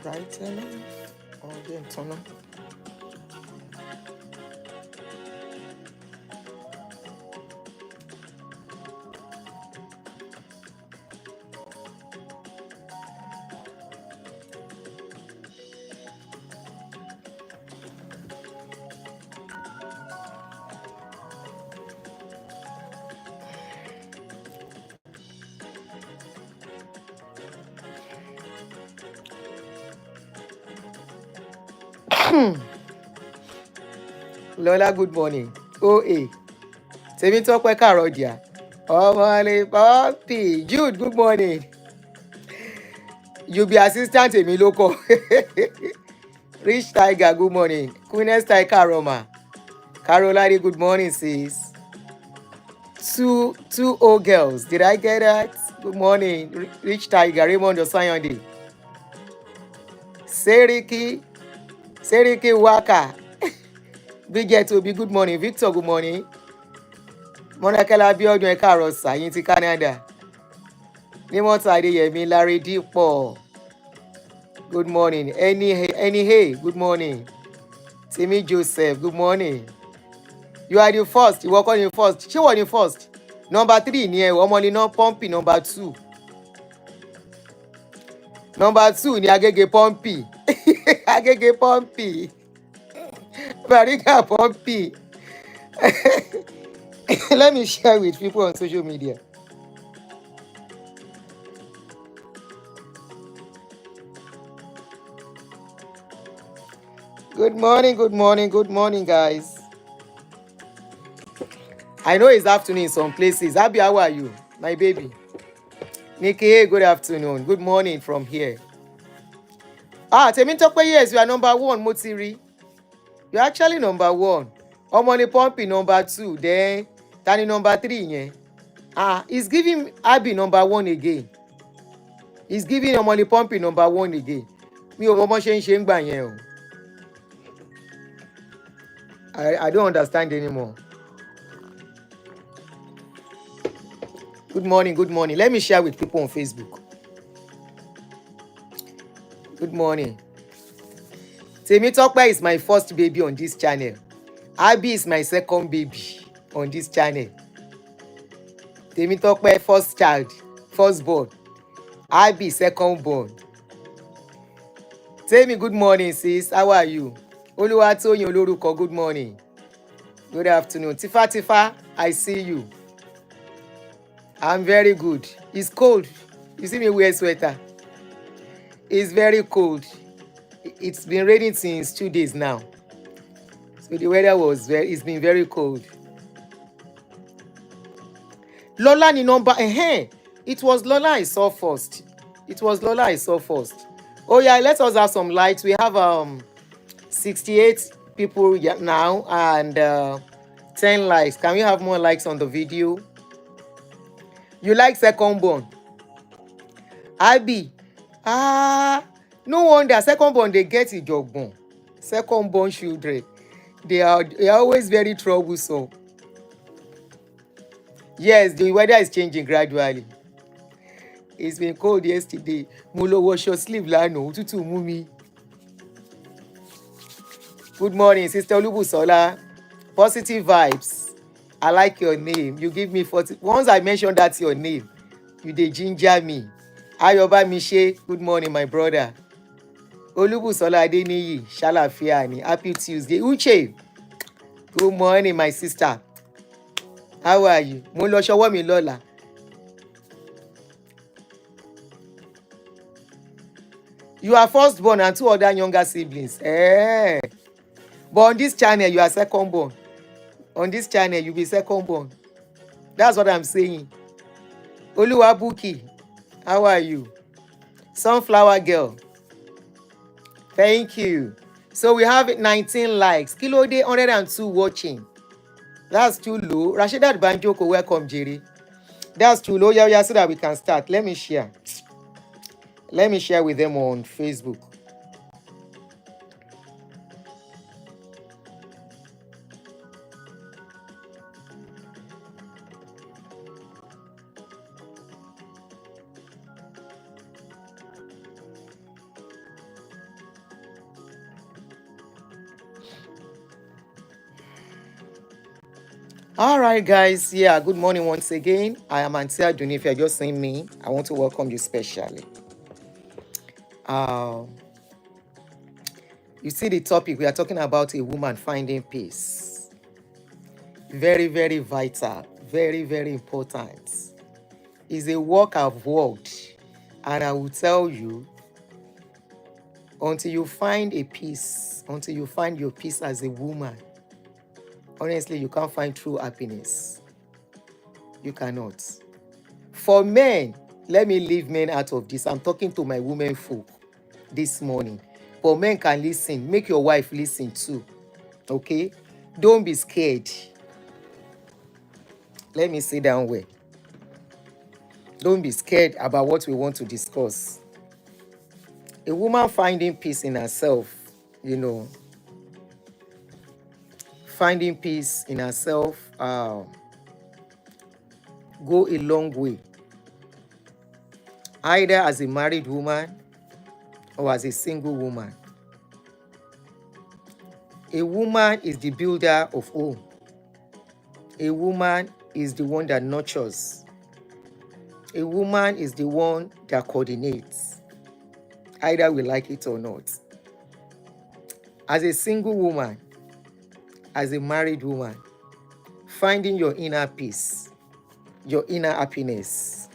bright enough. Oh, then turn on. Lola, good morning. OA. Temitope Karodia. Oh, morning, Poppy. Jude, good morning. You be assistant Emi Loko. Rich Tiger, good morning. Queeness Tiger Roma. Caroline, good morning, sis. Two old girls. Did I get that? Good morning. Rich Tiger, Raymond Osayande. Seriki Waka. Bridget Obi, good morning. Victor, good morning. Monakela Abiodun Ẹ káàárọ̀ sà, yín ti Canada. Nímọ̀tà Adéyẹmí Larry Dípọ̀. Good morning. Any hey, good morning. Timi Joseph, good morning. You are the first. Ìwọ kọ́ ni first. Ṣé wọ́n ni first? Number 3 ni ẹ, ọmọ ni náà Pọ́ǹpì number 2. Number 2 ni Agége Pọ́ǹpì. Agége Pọ́ǹpì. Bariga Pọ́ǹpì. Let me share with people on social media. Good morning, guys. I know it's afternoon in some places. Abi, how are you, my baby? Nikki, hey, good afternoon. Good morning from here. Temitope, yes, you are number 1, Motiri. You're actually number 1. Omoni Pumpy number 2. Then, Tani number 3. Yeah. He's giving Abby number 1 again. He's giving Omoni Pumpy number 1 again. Mi ò mọ bó ṣe ń ṣe ń gbà yẹn o. I don't understand anymore. Good morning. Let me share with people on Facebook. Good morning. Temitope is my first baby on this channel. Abby is my second baby on this channel. Temitope, first child, first born. Abby, second born. Tell me good morning, sis. How are you? Oluwatoyin Oloruko, good morning. Good afternoon. Tifa, I see you. I'm very good. It's cold. You see me wear sweater. It's very cold. It's been raining since 2 days now. So the weather it's been very cold. Lola ni number, it was Lola I saw first. Oh yeah, let us have some likes. We have 68 people now and 10 likes. Can we have more likes on the video? You like second born? Abby. No wonder second born they get ijogbon. Second born children. They are always very troublesome. Yes, the weather is changing gradually. It's been cold yesterday. Mo lọ wash your sleeve lánàá, òtútù mú mi. Good morning, Sister Olubusola. Positive vibes. I like your name. You give me 40. Once I mention that's your name, you dey ginger me. Ayoba Mishe, good morning, my brother. Olubusola Adeniyi, ṣàlàáfíà ni. Happy Tuesday. Uche, good morning, my sister. How are you? Mo lọ ṣọwọ́ mi lọ́la. You are firstborn and 2 other younger siblings. But on this channel, you are secondborn. On this channel, you be secondborn. That's what I'm saying. Oluwabuki, how are you? Sunflower girl. Thank you. So we have 19 likes. Kilode 102 watching. That's too low. Rasheedat Banjoko, welcome, Jerry. That's too low. Yeah, so that we can start. Let me share. Let me share with them on Facebook. All right, guys. Yeah, good morning once again. I am Auntie Aduni. If you're just seeing me, I want to welcome you specially. Um, you see the topic, we are talking about a woman finding peace. Very, very vital. Very, very important. It's a work I've worked. And I will tell you, until you find a peace, until you find your peace as a woman, honestly, you can't find true happiness. You cannot. For men, let me leave men out of this. I'm talking to my women folk this morning. But men can listen. Make your wife listen too. Okay? Don't be scared. Let me sit down well. Don't be scared about what we want to discuss. A woman finding peace in herself, you know, finding peace in herself go a long way. Either as a married woman or as a single woman. A woman is the builder of home. A woman is the one that nurtures. A woman is the one that coordinates. Either we like it or not. As a single woman, as a married woman, finding your inner peace, your inner happiness,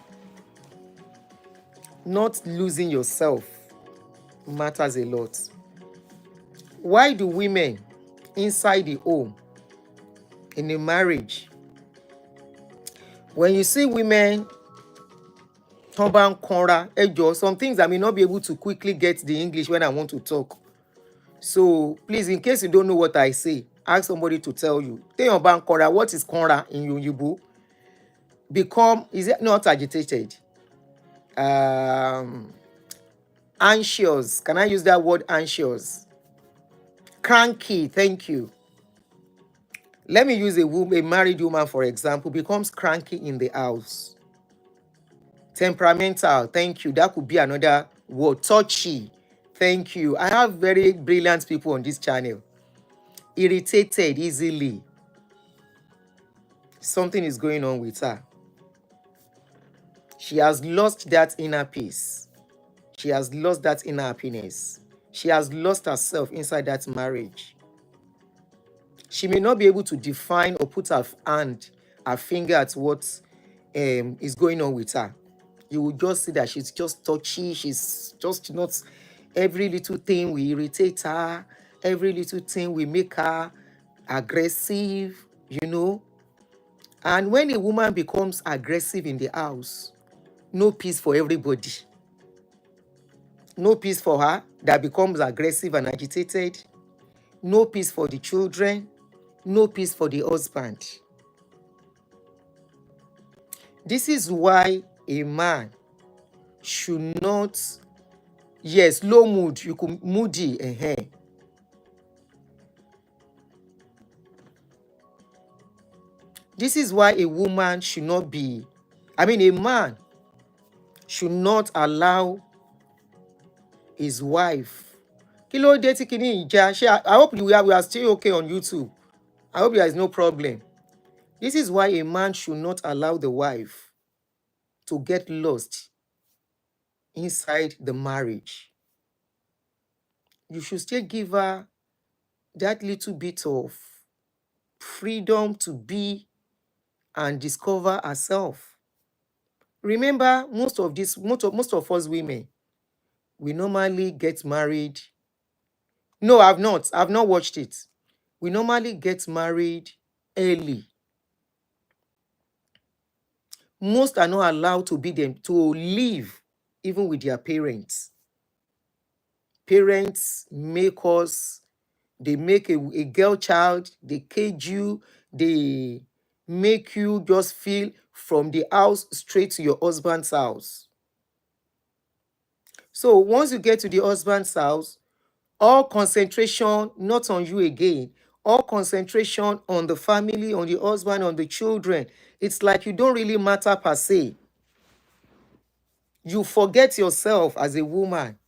not losing yourself matters a lot. Why do women inside the home, in a marriage, when you see women, some things I may not be able to quickly get the English when I want to talk. So please, in case you don't know what I say, ask somebody to tell you. What is Kora in Yoruba? Is it not agitated? Anxious. Can I use that word anxious? Cranky, thank you. Let me use a married woman, for example, becomes cranky in the house. Temperamental, thank you. That could be another word. Touchy, thank you. I have very brilliant people on this channel. Irritated easily. Something is going on with her. She has lost that inner peace. She has lost that inner happiness. She has lost herself inside that marriage. She may not be able to define or put her finger at what is going on with her. You will just see that she's just touchy. She's just not, every little thing will irritate her. Every little thing will make her aggressive, you know. And when a woman becomes aggressive in the house, no peace for everybody. No peace for her that becomes aggressive and agitated. No peace for the children. No peace for the husband. This is why a man should not, yes, low mood, you could moody. This is why a woman should not be, a man should not allow his wife. I hope we are still okay on YouTube. I hope there is no problem. This is why a man should not allow the wife to get lost inside the marriage. You should still give her that little bit of freedom to be and discover herself. Remember, most of us women, we normally get married. No, I've not watched it. We normally get married early. Most are not allowed to be them to live even with their parents. Parents make us, they make a girl child, they cage you, they make you just feel from the house straight to your husband's house. So once you get to the husband's house, all concentration not on you again, all concentration on the family, on the husband, on the children. It's like you don't really matter per se. You forget yourself as a woman.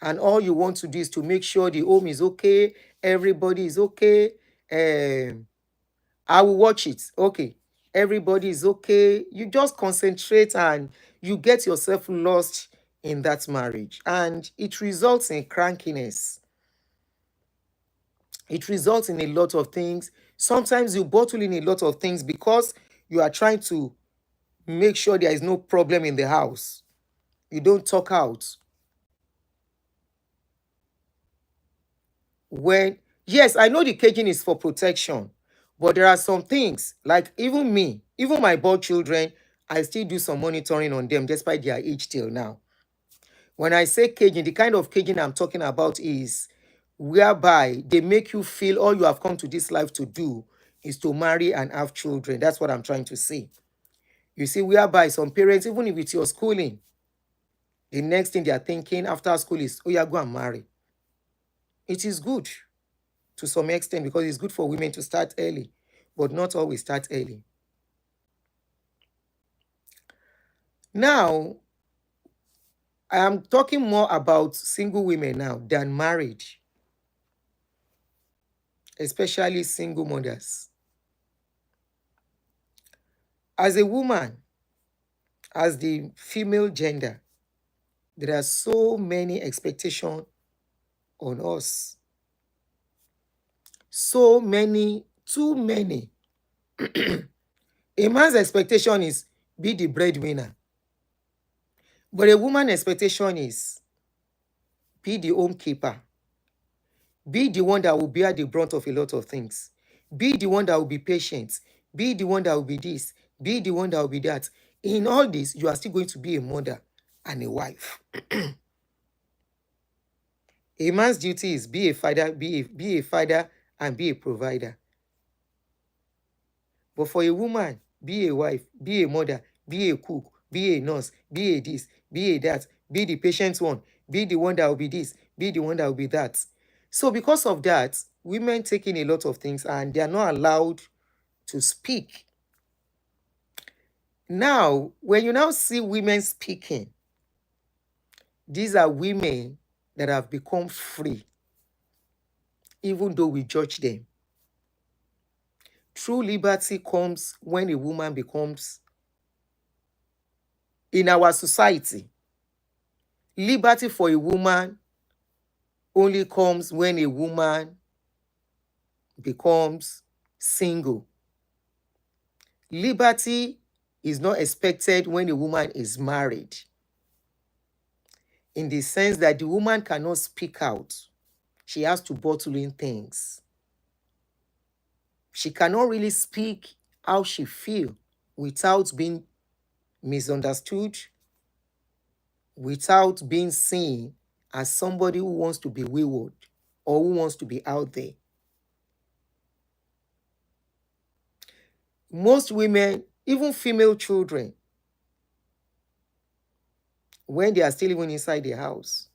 And all you want to do is to make sure the home is okay, everybody is okay, um I will watch it. Okay. Everybody is okay. You just concentrate and you get yourself lost in that marriage. And it results in crankiness. It results in a lot of things. Sometimes you bottle in a lot of things because you are trying to make sure there is no problem in the house. You don't talk out. When, yes, I know the caging is for protection, but there are some things like even me, even my boy children, I still do some monitoring on them despite their age till now. When I say caging, the kind of caging I'm talking about is whereby they make you feel all you have come to this life to do is to marry and have children. That's what I'm trying to say. You see, whereby some parents, even if it's your schooling, the next thing they are thinking after school is, oh, yeah, go and marry. It is good to some extent because it's good for women to start early, but not always start early. Now, I am talking more about single women now than married, especially single mothers. As a woman, as the female gender, there are so many expectations on us. So many, too many. A man's expectation is be the breadwinner. But a woman's expectation is be the homekeeper. Be the one that will bear the brunt of a lot of things. Be the one that will be patient. Be the one that will be this. Be the one that will be that. In all this, you are still going to be a mother and a wife. A man's duty is be a father, be a father, and be a provider. But for a woman, be a wife, be a mother, be a cook, be a nurse, be a this, be a that, be the patient one, be the one that will be this, be the one that will be that. So because of that, women take in a lot of things and they are not allowed to speak. Now, when you now see women speaking, these are women that have become free, even though we judge them. True liberty comes when a woman becomes, in our society, liberty for a woman only comes when a woman becomes single. Liberty is not expected when a woman is married, in the sense that the woman cannot speak out. She has to bottle in things. She cannot really speak how she feels without being misunderstood, without being seen as somebody who wants to be wayward or who wants to be out there. Most women, even female children, when they are still even inside the house,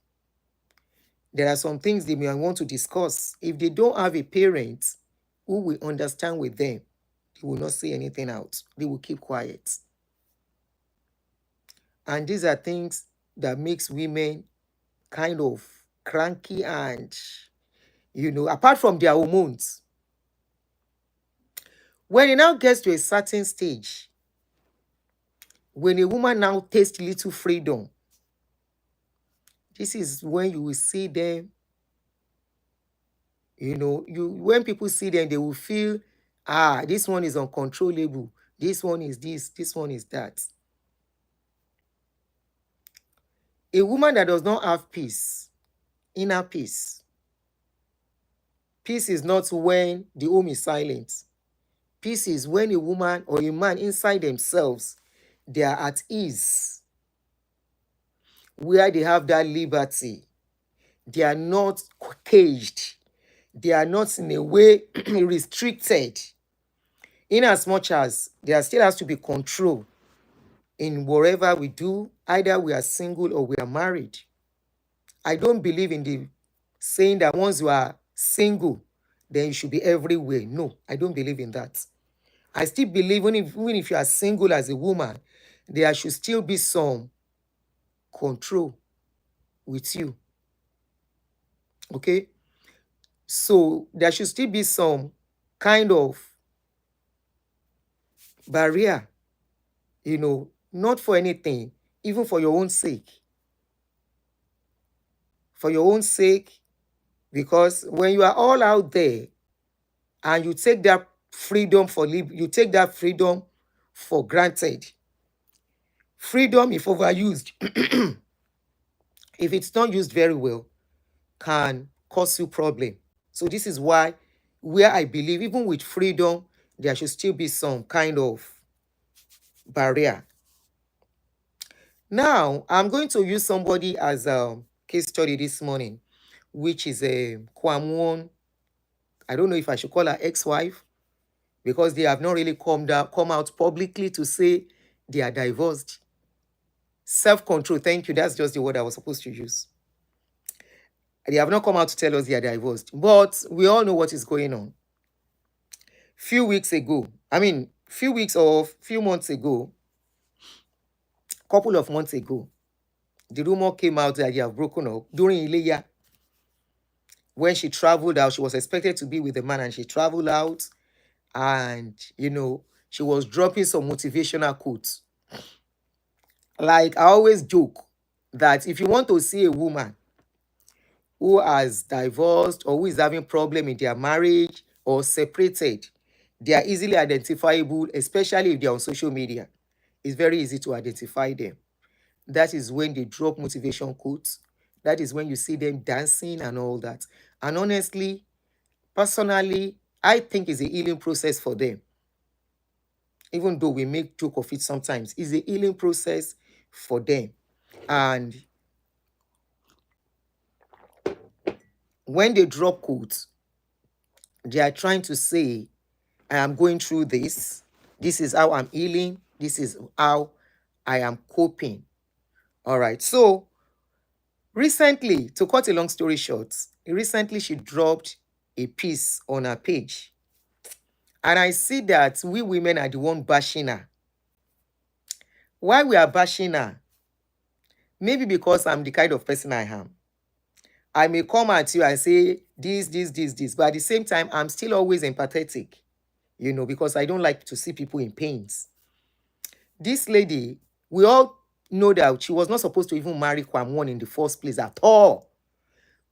there are some things they may want to discuss. If they don't have a parent who will understand with them, they will not say anything out. They will keep quiet. And these are things that makes women kind of cranky and, apart from their hormones. When it now gets to a certain stage, when a woman now tastes little freedom, this is when you will see them, when people see them, they will feel, this one is uncontrollable. This one is this one is that. A woman that does not have peace, inner peace. Peace is not when the home is silent. Peace is when a woman or a man inside themselves, they are at ease, where they have that liberty. They are not caged. They are not in a way restricted. In as much as there still has to be control in whatever we do, either we are single or we are married. I don't believe in the saying that once you are single, then you should be everywhere. No, I don't believe in that. I still believe even if you are single as a woman, there should still be some control with you. Okay? So there should still be some kind of barrier, not for anything, even for your own sake. For your own sake, because when you are all out there and you take that you take that freedom for granted. Freedom, if overused, if it's not used very well, can cause you problem. So this is why, where I believe, even with freedom, there should still be some kind of barrier. Now, I'm going to use somebody as a case study this morning, which is a Kwamwon. I don't know if I should call her ex-wife, because they have not really come out publicly to say they are divorced. Self-control, thank you. That's just the word I was supposed to use. They have not come out to tell us they are divorced, but we all know what is going on. Few weeks ago, few weeks or few months ago, couple of months ago, the rumor came out that they have broken up during Ileya. When she traveled out, she was expected to be with the man, and she traveled out, and she was dropping some motivational quotes. Like, I always joke that if you want to see a woman who has divorced or who is having problem in their marriage or separated, they are easily identifiable, especially if they are on social media. It's very easy to identify them. That is when they drop motivation quotes. That is when you see them dancing and all that. And honestly, personally, I think it's a healing process for them. Even though we make joke of it sometimes, it's a healing process for them. And when they drop quotes, they are trying to say, I am going through this. This is how I'm healing. This is how I am coping. All right. So recently, to cut a long story short, recently she dropped a piece on her page. And I see that we women are the one bashing her. Why we are bashing her? Maybe because I'm the kind of person I am. I may come at you and say this, but at the same time, I'm still always empathetic, because I don't like to see people in pains. This lady, we all know that she was not supposed to even marry Kwamwon in the first place at all.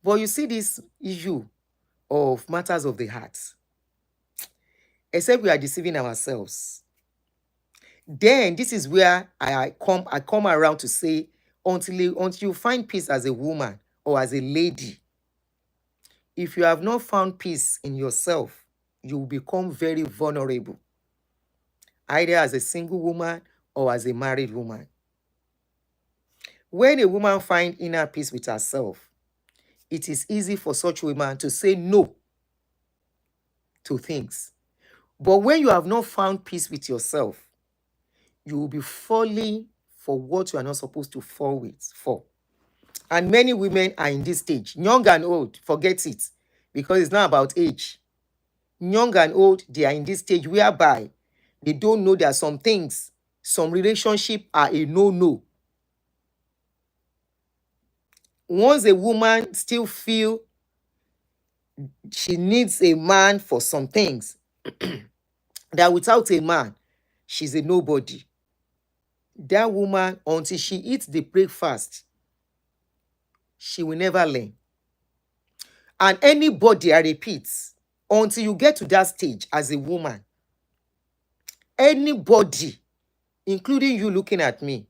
But you see this issue of matters of the heart. Except we are deceiving ourselves. Then this is where I come around to say, until you find peace as a woman or as a lady, if you have not found peace in yourself, you will become very vulnerable, either as a single woman or as a married woman. When a woman finds inner peace with herself, it is easy for such women to say no to things. But when you have not found peace with yourself, you will be falling for what you are not supposed to fall for. And many women are in this stage, young and old, forget it, because it's not about age. Young and old, they are in this stage whereby they don't know there are some things, some relationships are a no-no. Once a woman still feel she needs a man for some things, that without a man, she's a nobody. That woman, until she eats the breakfast, she will never learn. And anybody, I repeat, until you get to that stage as a woman, anybody, including you looking at me,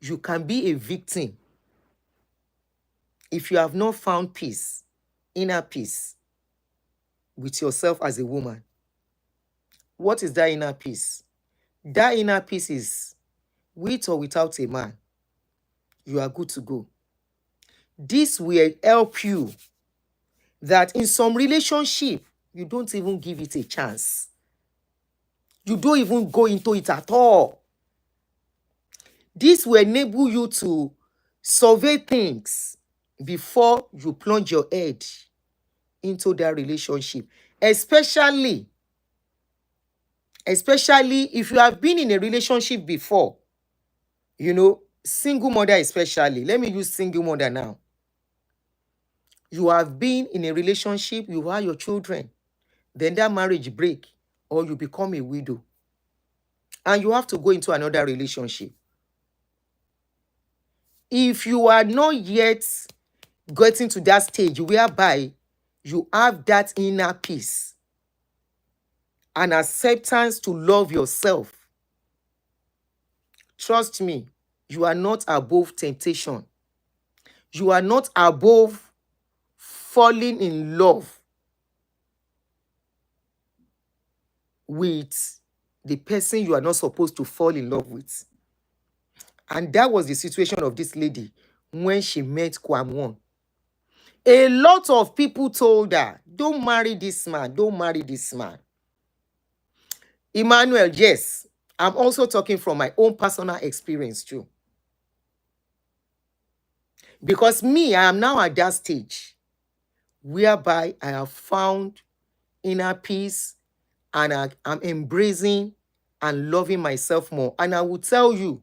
you can be a victim if you have not found peace, inner peace, with yourself as a woman. What is that inner peace? That inner peace is, with or without a man, you are good to go. This will help you that in some relationship, you don't even give it a chance. You don't even go into it at all. This will enable you to survey things before you plunge your head into that relationship. Especially if you have been in a relationship before, single mother especially. Let me use single mother now. You have been in a relationship, you have your children. then that marriage break, or you become a widow. And you have to go into another relationship. If you are not yet getting to that stage whereby you have that inner peace and acceptance to love yourself, trust me, you are not above temptation. You are not above falling in love with the person you are not supposed to fall in love with. And that was the situation of this lady when she met Kwamwon. A lot of people told her, don't marry this man, don't marry this man. Emmanuel, yes, I'm also talking from my own personal experience too. Because me, I am now at that stage whereby I have found inner peace and I'm embracing and loving myself more. And I will tell you,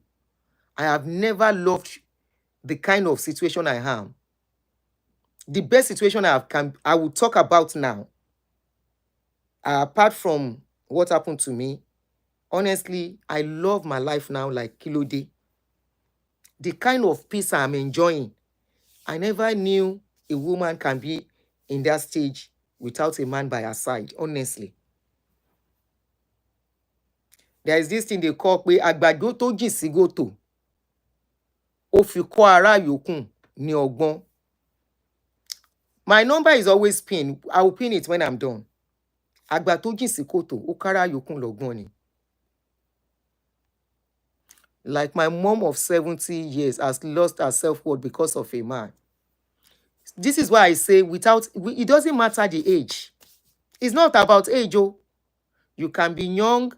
I have never loved the kind of situation I am. The best situation I will talk about now, apart from what happened to me, honestly, I love my life now like Kilode. The kind of peace I'm enjoying, I never knew a woman can be in that stage without a man by her side, honestly. There is this thing they call pé àgbàdo tó jìn sí gòtò, ó fi kọ́ ará yòókù ní ọgbọ́n. My number is always pinned. I will pin it when I'm done. Àgbà tó jìn sí kòtò, ó kárá yòókù lọ́gbọ́n ni. Like my mom of 70 years has lost her self-worth because of a man. This is why I say it doesn't matter the age. It's not about age. Oh. You can be young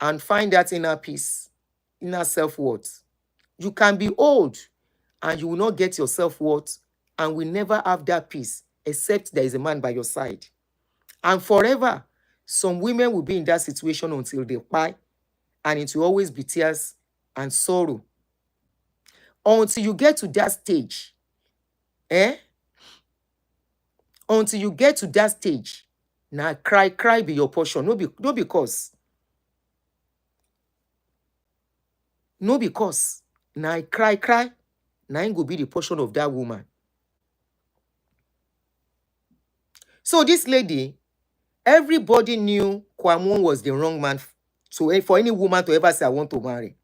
and find that inner peace, inner self-worth. You can be old and you will not get your self-worth and will never have that peace except there is a man by your side. And forever, some women will be in that situation until they die, and it will always be tears and sorrow. Until you get to that stage, until you get to that stage, now cry be your portion. No because. Now cry, now it will be the portion of that woman. So this lady, everybody knew Kwamwon was the wrong man for any woman to ever say, I want to marry.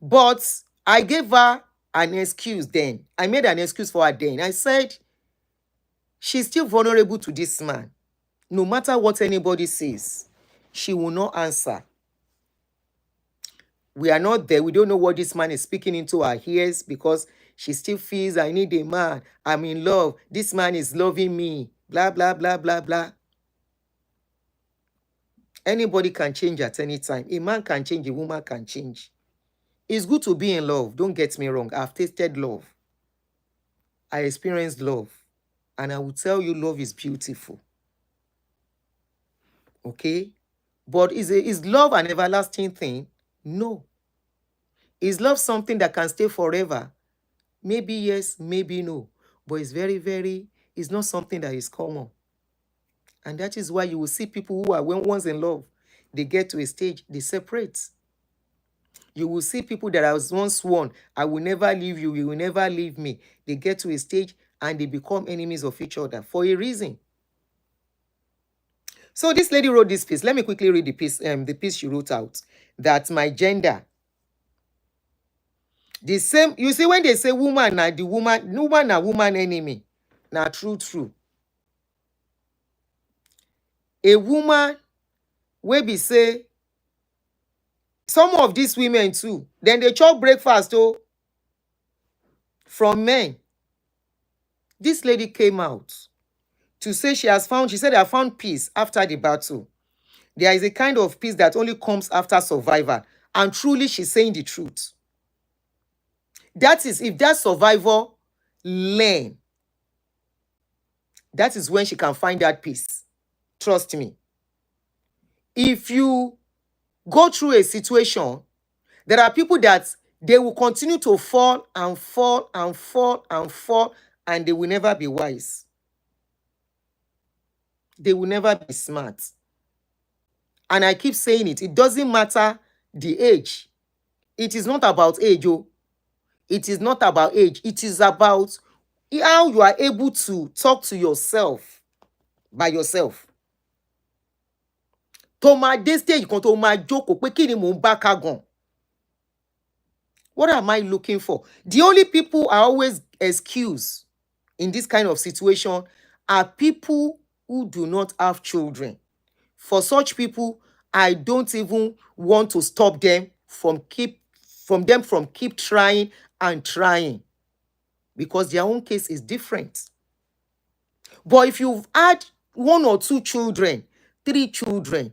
But I gave her an excuse then. I made an excuse for her then. I said, she's still vulnerable to this man. No matter what anybody says, she will not answer. We are not there. We don't know what this man is speaking into our ears because she still feels, I need a man. I'm in love. This man is loving me. Blah, blah, blah, blah, blah. Anybody can change at any time. A man can change. A woman can change. It's good to be in love. Don't get me wrong. I've tasted love. I experienced love. And I will tell you, love is beautiful. Okay? But is love an everlasting thing? No. Is love something that can stay forever? Maybe yes, maybe no. But it's it's not something that is common. And that is why you will see people who are once in love, they get to a stage, they separate. You will see people that I was once sworn, I will never leave you, you will never leave me. They get to a stage and they become enemies of each other for a reason. So this lady wrote this piece. Let me quickly read the piece she wrote out. That my gender. The same, you see, when they say woman na the woman na woman enemy. Now true. A woman wey be say some of these women too, then they chop breakfast from men. This lady came out to say she said I found peace after the battle. There is a kind of peace that only comes after survival. And truly she's saying the truth. That is, if that survivor learn, that is when she can find that peace. Trust me. If you go through a situation, there are people that they will continue to fall and fall and fall and fall, and they will never be wise. they will never be smart. And I keep saying it, it doesn't matter the age. It is not about age, oh. It is not about age. It is about how you are able to talk to yourself by yourself. Tó máa dé stage kan tó máa jókòó pé kí ni mò ń bá ká gan? What am I looking for? The only people I always excuse in this kind of situation are people who do not have children. For such people, I don't even want to stop them from keep trying and trying, because their own case is different. But if you've had 1 or 2 children, 3 children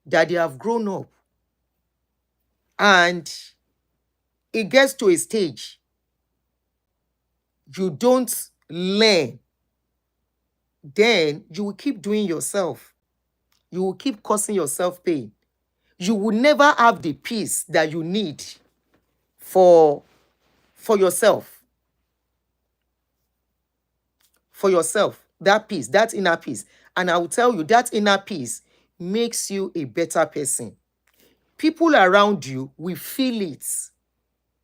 that they have grown up, and it gets to a stage you don't learn, then you will keep doing yourself. You will keep causing yourself pain. You will never have the peace that you need for yourself. For yourself, that peace, that inner peace. And I will tell you, that inner peace makes you a better person. People around you will feel it.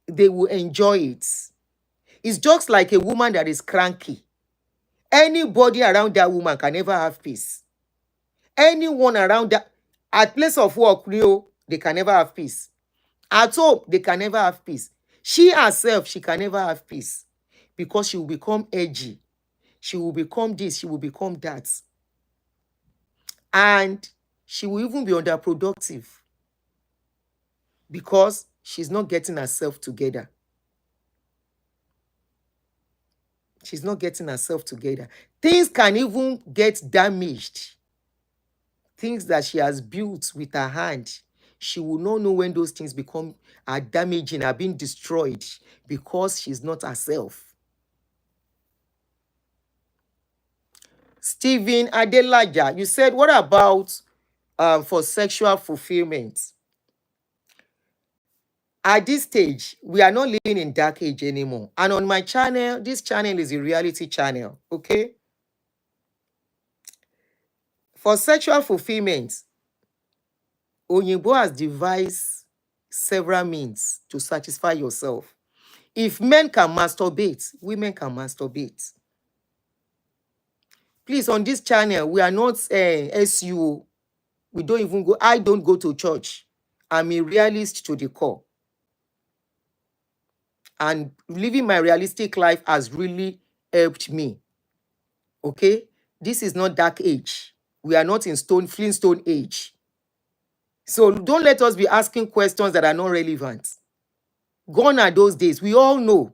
They will enjoy it. It's just like a woman that is cranky. Anybody around that woman can never have peace. Anyone around that, at place of work, they can never have peace. At home, they can never have peace. She herself, she can never have peace, because she will become edgy. She will become this, she will become that. And she will even be underproductive, because she's not getting herself together. She's not getting herself together. Things can even get damaged. Things that she has built with her hand, she will not know when those things are damaging, are being destroyed, because she's not herself. Stephen Adelaja, you said, what about for sexual fulfillment? At this stage, we are not living in dark age anymore. And on my channel, this channel is a reality channel, okay? For sexual fulfillment, Oyinbo has devised several means to satisfy yourself. If men can masturbate, women can masturbate. Please, on this channel, we are not SUO. We don't even go. I don't go to church. I'm a realist to the core. And living my realistic life has really helped me. Okay? This is not dark age. We are not in Flintstone age. So don't let us be asking questions that are not relevant. Gone are those days. We all know.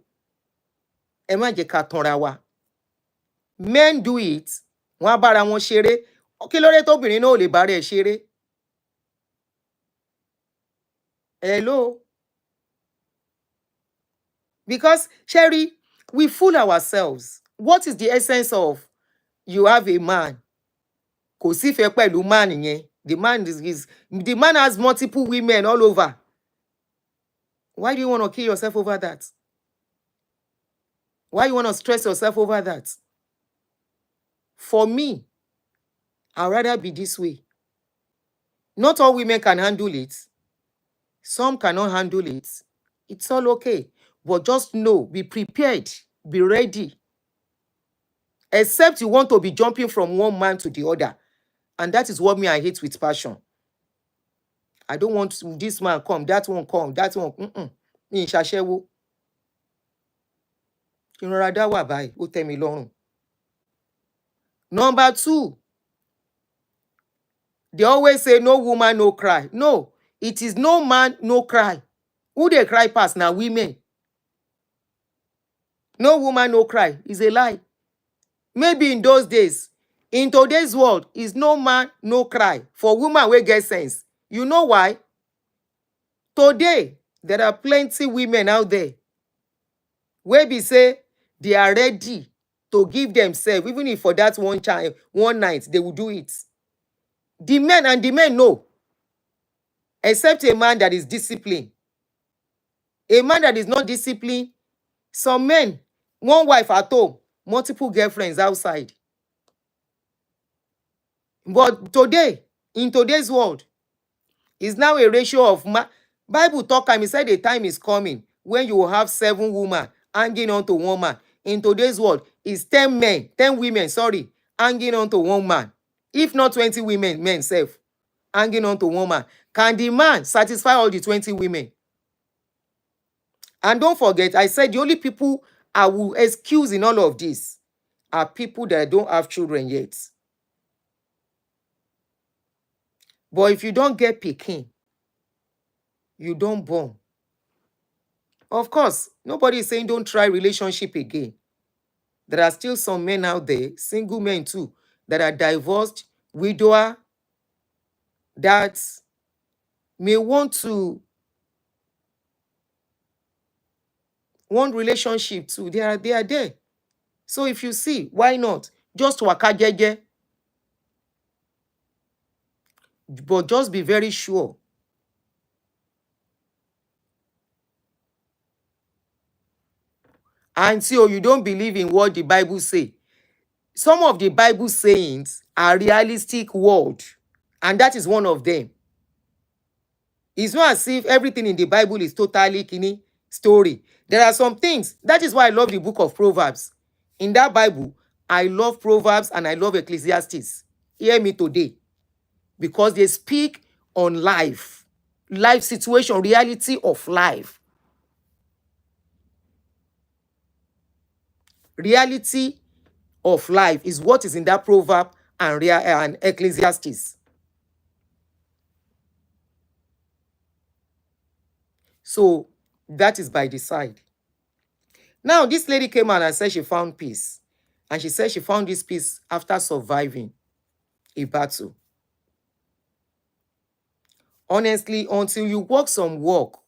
Ẹ má jẹ́ ká tanra wa. Men do it. Wọ́n á bára wọn ṣeré. Kí ló dé tóbìnrin náà ò lè bára ẹ̀ ṣeré? Hello? Because, Sherry, we fool ourselves. What is the essence of you have a man? Kò sí ìfẹ́ pẹ̀lú man yẹn. The man has multiple women all over. Why do you want to kill yourself over that? Why you want to stress yourself over that? For me, I'd rather be this way. Not all women can handle it. Some cannot handle it. It's all okay. But just know, be prepared, be ready. Except you want to be jumping from one man to the other. And that is what I hate with passion. I don't want this man come, that one come, that one. Mi ṣaṣẹ́wó. Ìrora dá wà báyìí, ó tẹ́ mi lọ́rùn. Number 2, they always say no woman, no cry. No, it is no man, no cry. Who they cry past now? Women. No woman, no cry is a lie. Maybe in those days. In today's world, is no man, no cry. For women, we get sense. You know why? Today, there are plenty women out there where we say they are ready to give themselves, even if for that one night, they will do it. The men know. Except a man that is disciplined. A man that is not disciplined, some men, one wife at home, multiple girlfriends outside. But today, in today's world, is now a ratio of Bible talk am, he said a time is coming when you will have 7 women hanging on to one man. In today's world, is 10 men, 10 women, sorry, hanging on to one man. If not 20 women, men self, hanging on to one man. Can the man satisfy all the 20 women? And don't forget, I said the only people I will excuse in all of this are people that don't have children yet. But if you don't get pikin, you don't born. Of course, nobody is saying don't try relationship again. There are still some men out there, single men too, that are divorced, widower, that may want to want relationship too. They are there. So if you see, why not? Just waka jeje, but just be very sure. Until you don't believe in what the Bible say. Some of the Bible sayings are realistic word, and that is one of them. It's not as if everything in the Bible is totally kini story. There are some things. That is why I love the book of Proverbs. In that Bible, I love Proverbs and I love Ecclesiastes. Hear me today. Because they speak on life, life situation, reality of life. Reality of life is what is in that proverb and Ecclesiastes. So that is by the side. Now, this lady came out and said she found peace. And she said she found this peace after surviving a battle. Honestly, until you walk some walk,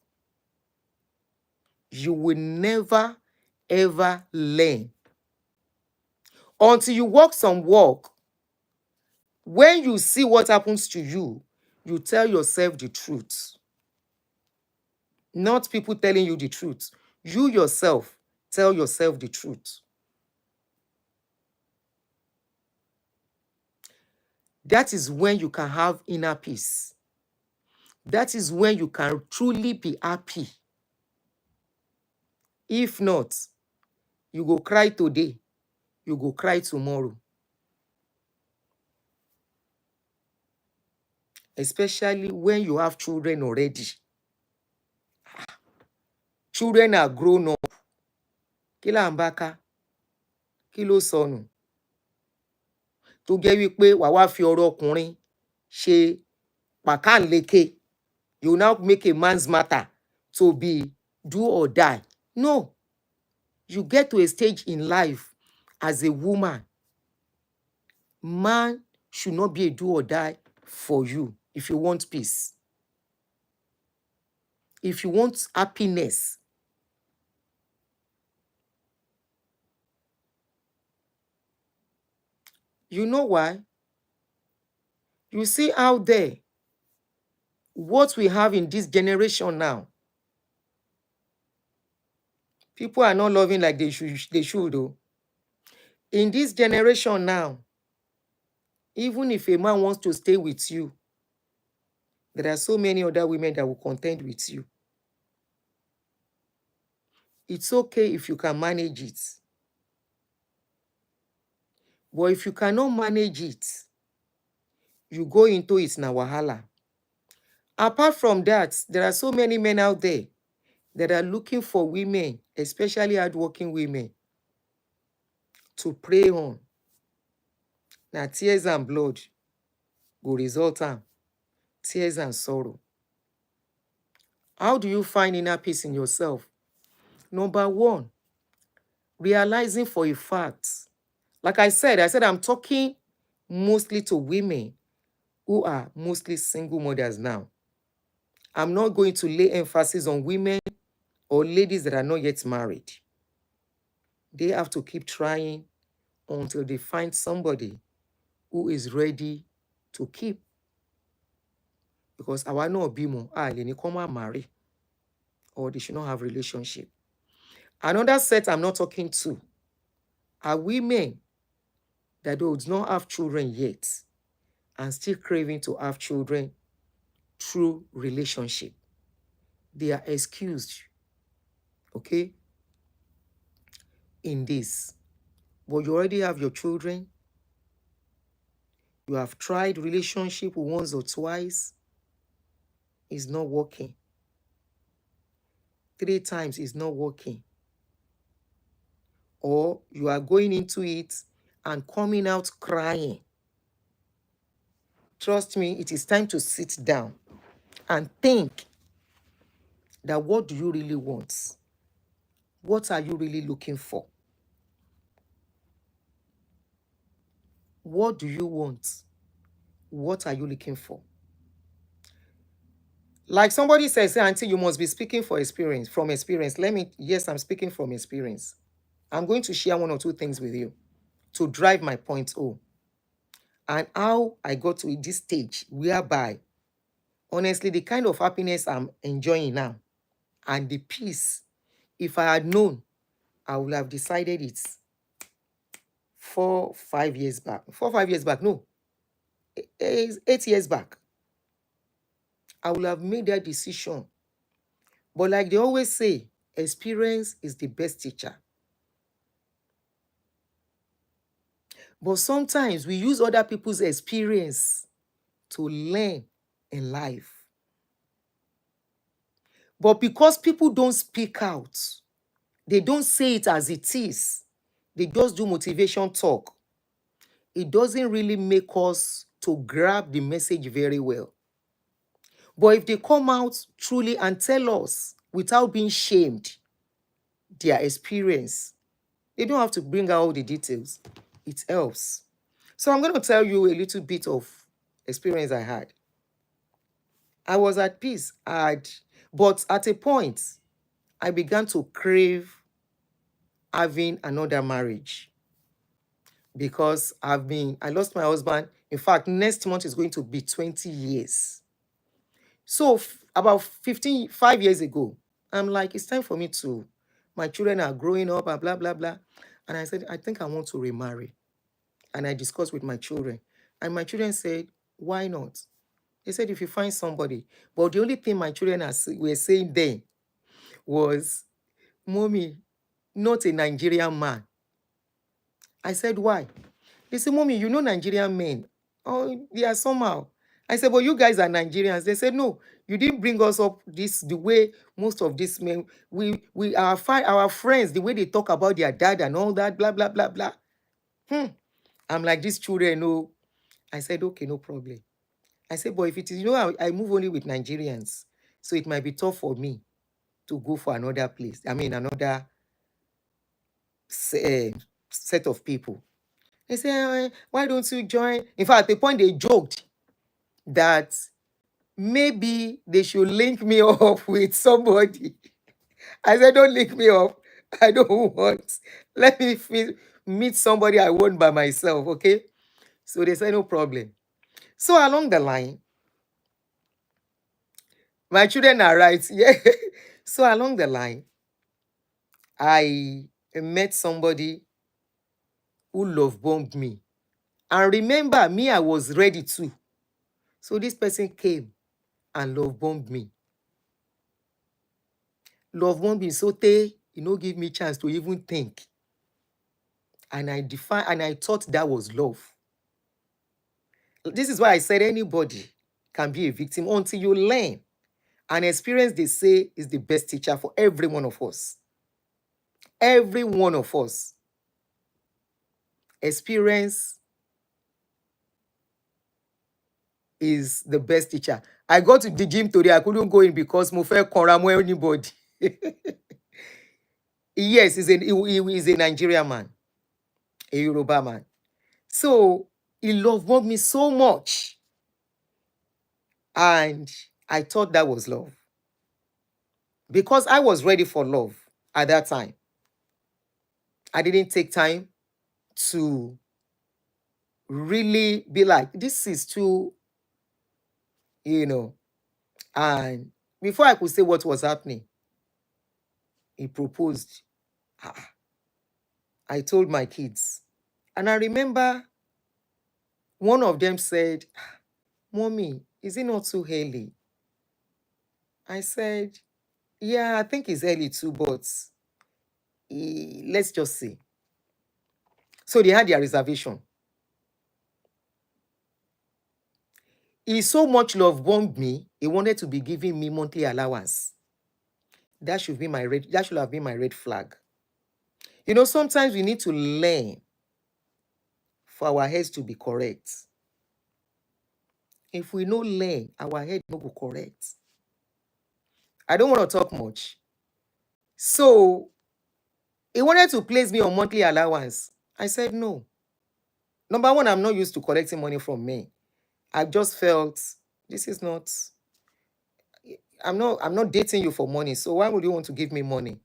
you will never, ever learn. Until you walk some walk, when you see what happens to you, you tell yourself the truth. Not people telling you the truth. You yourself tell yourself the truth. That is when you can have inner peace. That is when you can truly be happy. If not, you go cry today, you go cry tomorrow. Especially when you have children already. Children are grown up. Kí là ń bá ká? Kí ló sọnù? Tó jẹ́ wípé wàá wá fi ọ̀rọ̀ ọkùnrin ṣe pàkánleke. You now make a man's matter to be do or die. No. You get to a stage in life as a woman. Man should not be a do or die for you if you want peace. If you want happiness. You know why? You see out there what we have in this generation now. People are not loving like they should though. In this generation now, even if a man wants to stay with you, there are so many other women that will contend with you. It's okay if you can manage it. But if you cannot manage it, you go into it na wahala. Apart from that, there are so many men out there that are looking for women, especially hardworking women, to prey on. Now, tears and blood go result am. Tears and sorrow. How do you find inner peace in yourself? Number one, realizing for a fact. Like I said I'm talking mostly to women who are mostly single mothers now. I'm not going to lay emphasis on women or ladies that are not yet married. They have to keep trying until they find somebody who is ready to keep. Because àwa náà bímọ, a lè ní kán má marry, or they should not have relationship. Another set I'm not talking to are women that do not have children yet and still craving to have children through relationship. They are excused, okay, in this. But you already have your children. You have tried relationship once or twice. It's not working. 3 times is not working. Or you are going into it and coming out crying. Trust me, it is time to sit down and think that what do you really want? What are you really looking for? What do you want? What are you looking for? Like somebody says, say, Auntie, you must be speaking from experience. Yes, I'm speaking from experience. I'm going to share 1 or 2 things with you to drive my point home. And how I got to this stage whereby, honestly, the kind of happiness I'm enjoying now and the peace, if I had known, I would have decided it 5 years back. 5 years back, no, 8 years back. I would have made that decision. But like they always say, experience is the best teacher. But sometimes we use other people's experience to learn in life. But because people don't speak out, they don't say it as it is, they just do motivation talk, it doesn't really make us to grab the message very well. But if they come out truly and tell us without being shamed their experience, they don't have to bring out all the details. It helps. So I'm going to tell you a little bit of experience I had. I was at peace, but at a point, I began to crave having another marriage because I lost my husband. In fact, next month is going to be 20 years. So about 5 years ago, I'm like, it's time for me to, my children are growing up and blah, blah, blah. And I said, I think I want to remarry. And I discussed with my children. And my children said, why not? They said, if you find somebody. But the only thing my children were saying then was, Mommy, not a Nigerian man. I said, why? They said, Mommy, you know Nigerian men. Oh, they are somehow. I said, but you guys are Nigerians. They said, no, you didn't bring us up the way most of these men, we are our friends, the way they talk about their dad and all that, blah, blah, blah, blah. I'm like, these children, no. I said, okay, no problem. I said, but if it is, I move only with Nigerians. So it might be tough for me to go for another place. I mean, another set of people. They say, why don't you join? In fact, at the point they joked that maybe they should link me up with somebody. I said, don't link me up. I don't want. Let me meet somebody I want by myself, okay? So they said, no problem. So along the line, my children are right. Yeah. So along the line, I met somebody who love bombed me. And remember, me, I was ready too. So this person came and love bombed me. Love bombed me so give me chance to even think. And I thought that was love. This is why I said anybody can be a victim until you learn. And experience, they say, is the best teacher for every one of us. Every one of us. Experience is the best teacher. I got to the gym today. I couldn't go in because mo fẹ́ kanra mọ́ anybody. Yes, he is a Nigerian man, a Yoruba man. So he loved me so much. And I thought that was love. Because I was ready for love at that time. I didn't take time to really be like, this is too, And before I could say what was happening, he proposed. I told my kids. And I remember One of them said, Mommy, is it not too early? I said, yeah, I think it's early too, but let's just see. So they had their reservation. He so much love bombed me, he wanted to be giving me monthly allowance. That should have been my red flag. You know, sometimes we need to learn for our heads to be correct. If we no learn, our head no go correct. I don't want to talk much. So he wanted to place me on monthly allowance. I said no. Number one, I'm not used to collecting money from men. I just felt this is not. I'm not dating you for money. So why would you want to give me money?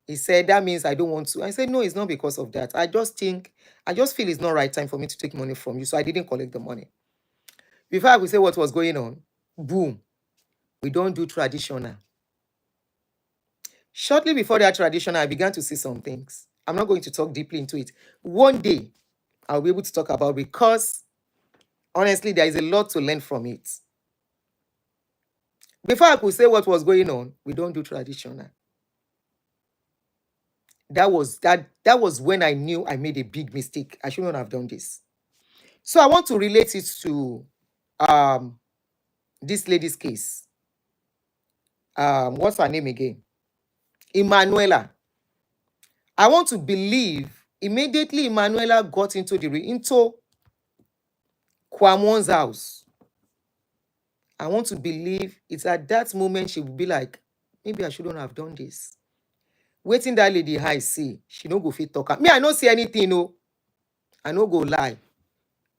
He said that means I don't want to. I said no, it's not because of that. I just feel it's not right time for me to take money from you. So I didn't collect the money. Before I could say what was going on, boom, we don't do traditional. Shortly before that traditional, I began to see some things. I'm not going to talk deeply into it. One day, I'll be able to talk about, because honestly, there is a lot to learn from it. Before I could say what was going on, we don't do traditional. That was when I knew I made a big mistake. I shouldn't have done this. So I want to relate it to this lady's case. What's her name again? Emanuela. I want to believe immediately Emanuela got into Kwamon's house. I want to believe it's at that moment she would be like, maybe I shouldn't have done this. Waiting that lady high see, she no go fit talk. Me, I no see anything, no. I no go lie.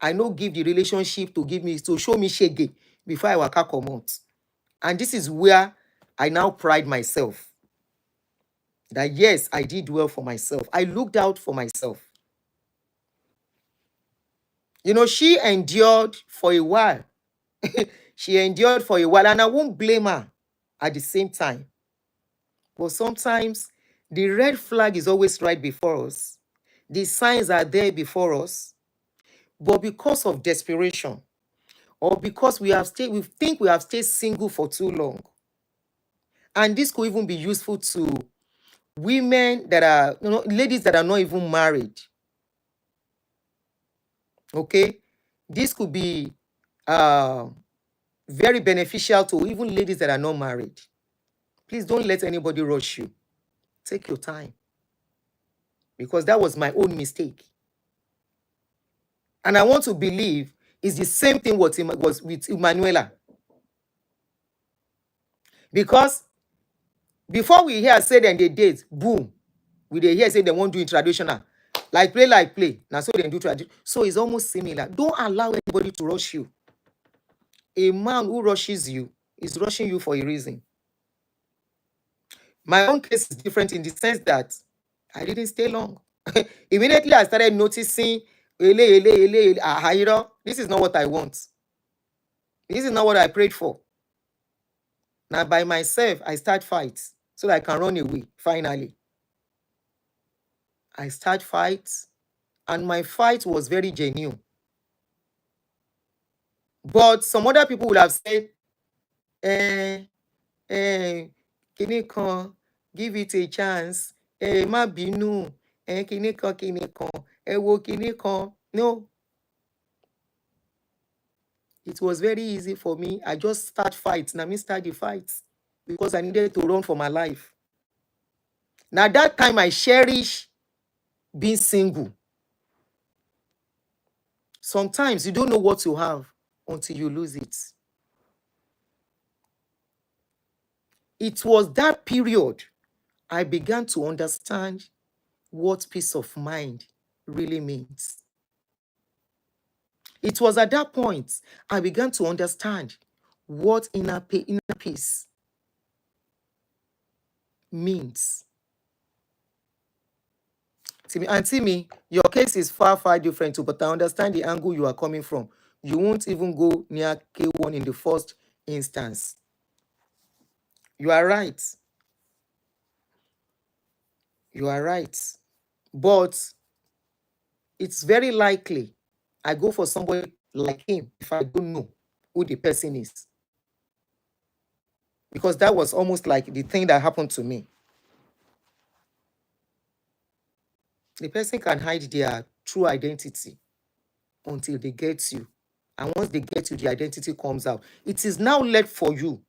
I no give the relationship to show me shege before I waka comot. And this is where I now pride myself. That yes, I did well for myself. I looked out for myself. You know, she endured for a while. She endured for a while, and I won't blame her at the same time. But sometimes the red flag is always right before us. The signs are there before us. But because of desperation, or because we think we have stayed single for too long, and this could even be useful to women that are, ladies that are not even married. Okay, this could be very beneficial to even ladies that are not married. Please don't let anybody rush you. Take your time, because that was my own mistake. And I want to believe it's the same thing was with Emanuela. Because before we hear say them they date, boom, we dey hear say they won't do it traditional. Like play. Now so they do traditional. So it's almost similar. Don't allow anybody to rush you. A man who rushes you is rushing you for a reason. My own case is different in the sense that I didn't stay long. Immediately I started noticing, this is not what I want. This is not what I prayed for. Now by myself, I start fights so that I can run away, finally. I start fights, and my fight was very genuine. But some other people would have said, kini kan, give it a chance, má bínú, kini kan, wo kini kan. No. It was very easy for me. I just start fights. Now me start the fights because I needed to run for my life. Now that time I cherish being single. Sometimes you don't know what you have until you lose it. It was that period I began to understand what peace of mind really means. It was at that point I began to understand what inner peace means. Auntie me, your case is far, far different too, but I understand the angle you are coming from. You won't even go near K1 in the first instance. You are right. You are right. But it's very likely I go for somebody like him if I don't know who the person is. Because that was almost like the thing that happened to me. The person can hide their true identity until they get you. And once they get you, the identity comes out. It is now left for you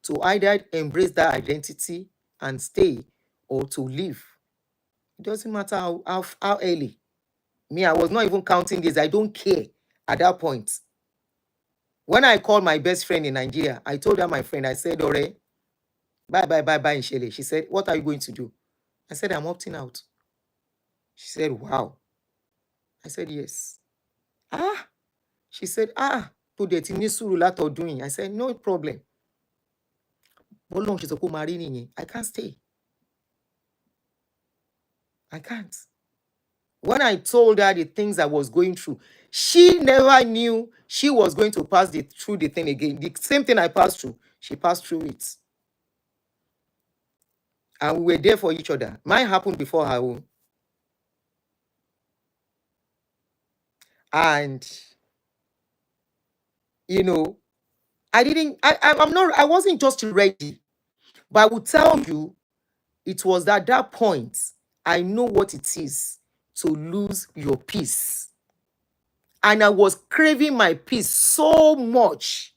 to either embrace that identity and stay or to leave. It doesn't matter how early. Me, I was not even counting this. I don't care at that point. When I called my best friend in Nigeria, I told her, my friend, I said, Ore, bye, bye, bye, bye, Nshele. She said, what are you going to do? I said, I'm opting out. She said, wow. I said, yes. Ah, she said, to the Tinisuru lato doing. I said, no problem. I can't stay. I can't. When I told her the things I was going through, she never knew she was going to pass through the thing again. The same thing I passed through, she passed through it. And we were there for each other. Mine happened before her own. And, you know, I wasn't just ready. But I will tell you, it was at that point, I know what it is to lose your peace. And I was craving my peace so much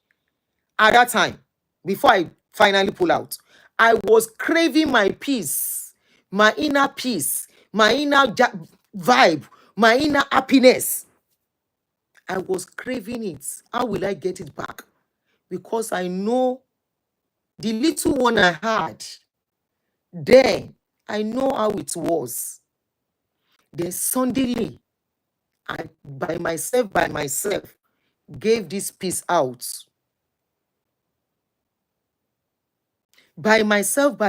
at that time, before I finally pull out. I was craving my peace, my inner peace, my inner vibe, my inner happiness. I was craving it. How will I get it back? Because I know the little one I had, then I know how it was. Then suddenly, I by myself, gave this peace out. By myself,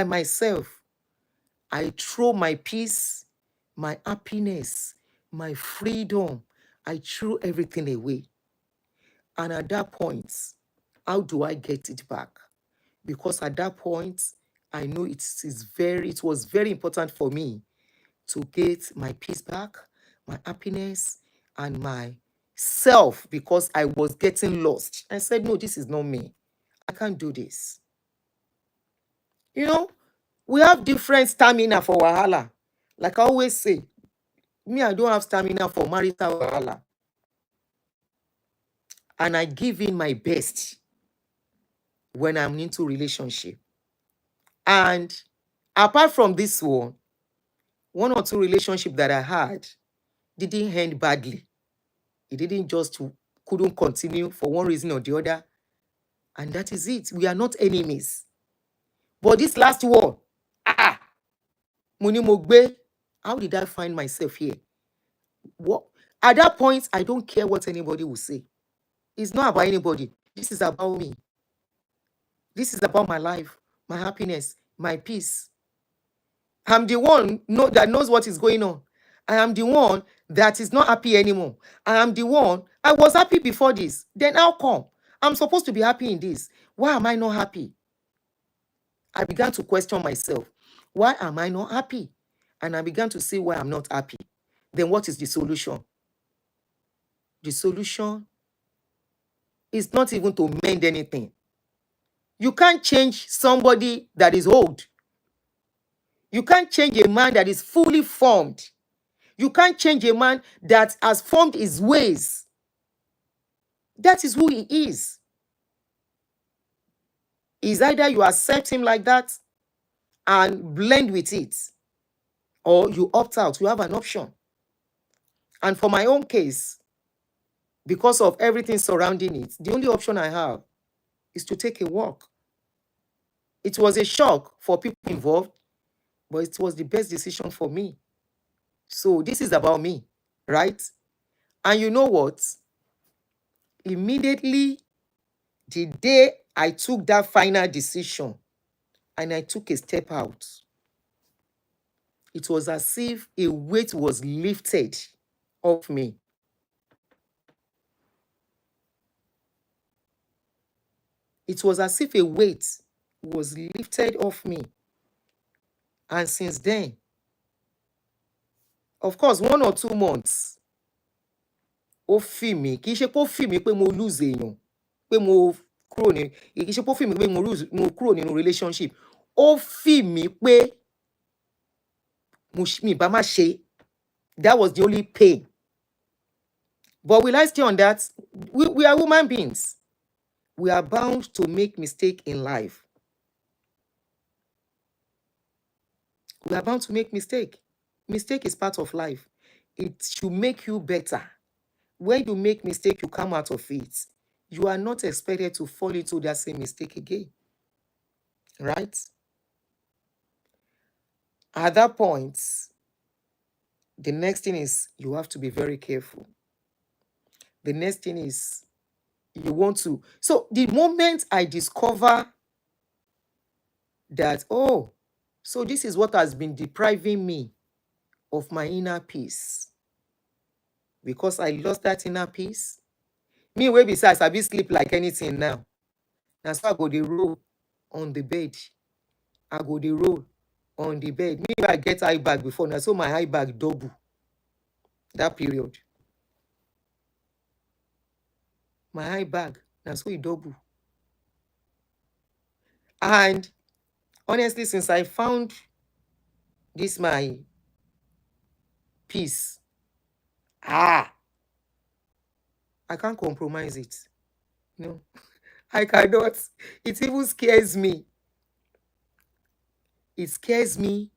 I throw my peace, my happiness, my freedom. I threw everything away. And at that point, how do I get it back? Because at that point, I know it was very important for me to get my peace back, my happiness, and my self, because I was getting lost. I said, no, this is not me. I can't do this. You know, we have different stamina for wahala. Like I always say, me, I don't have stamina for marital wahala. And I give in my best when I'm into relationship. And apart from this one or two relationships that I had didn't end badly. It didn't just couldn't continue for one reason or the other. And that is it. We are not enemies. But this last one, Muni Mogbe, how did I find myself here? What? At that point, I don't care what anybody will say. It's not about anybody. This is about me. This is about my life, my happiness, my peace. I'm the one that knows what is going on. I am the one that is not happy anymore. I am the one. I was happy before this. Then how come? I'm supposed to be happy in this. Why am I not happy? I began to question myself. Why am I not happy? And I began to see why I'm not happy. Then what is the solution? The solution is not even to mend anything. You can't change somebody that is old. You can't change a man that is fully formed. You can't change a man that has formed his ways. That is who he is. It's either you accept him like that and blend with it, or you opt out. You have an option. And for my own case, because of everything surrounding it, the only option I have is to take a walk. It was a shock for people involved, but it was the best decision for me. So this is about me, right? And you know what? Immediately, the day I took that final decision and I took a step out, it was as if a weight was lifted off me. It was as if a weight was lifted off me. And since then, of course, 1 or 2 months ó fì mí, kì í ṣe pé ó fì mí pé mo lose èèyàn, pé mo kúrò ní, kì í ṣe pé ó fì mí pé mo kúrò nínú relationship. Ó fì mí pé mi bá má ṣe. That was the only pain. But will I stay on that? We are human beings. We are bound to make mistake in life. We are bound to make mistake. Mistake is part of life. It should make you better. When you make mistake, you come out of it. You are not expected to fall into that same mistake again. Right? At that point, the next thing is you have to be very careful. The next thing is you want to. So the moment I discover that, oh, so this is what has been depriving me of my inner peace, because I lost that inner peace. Me, way besides, I be sleep like anything now. And so I go the roll on the bed. I go the roll on the bed. Me, I get high bag before now, so my high bag double. That period. My high bag, now so it double. And honestly, since I found this my peace, I can't compromise it. No, I cannot. It even scares me. It scares me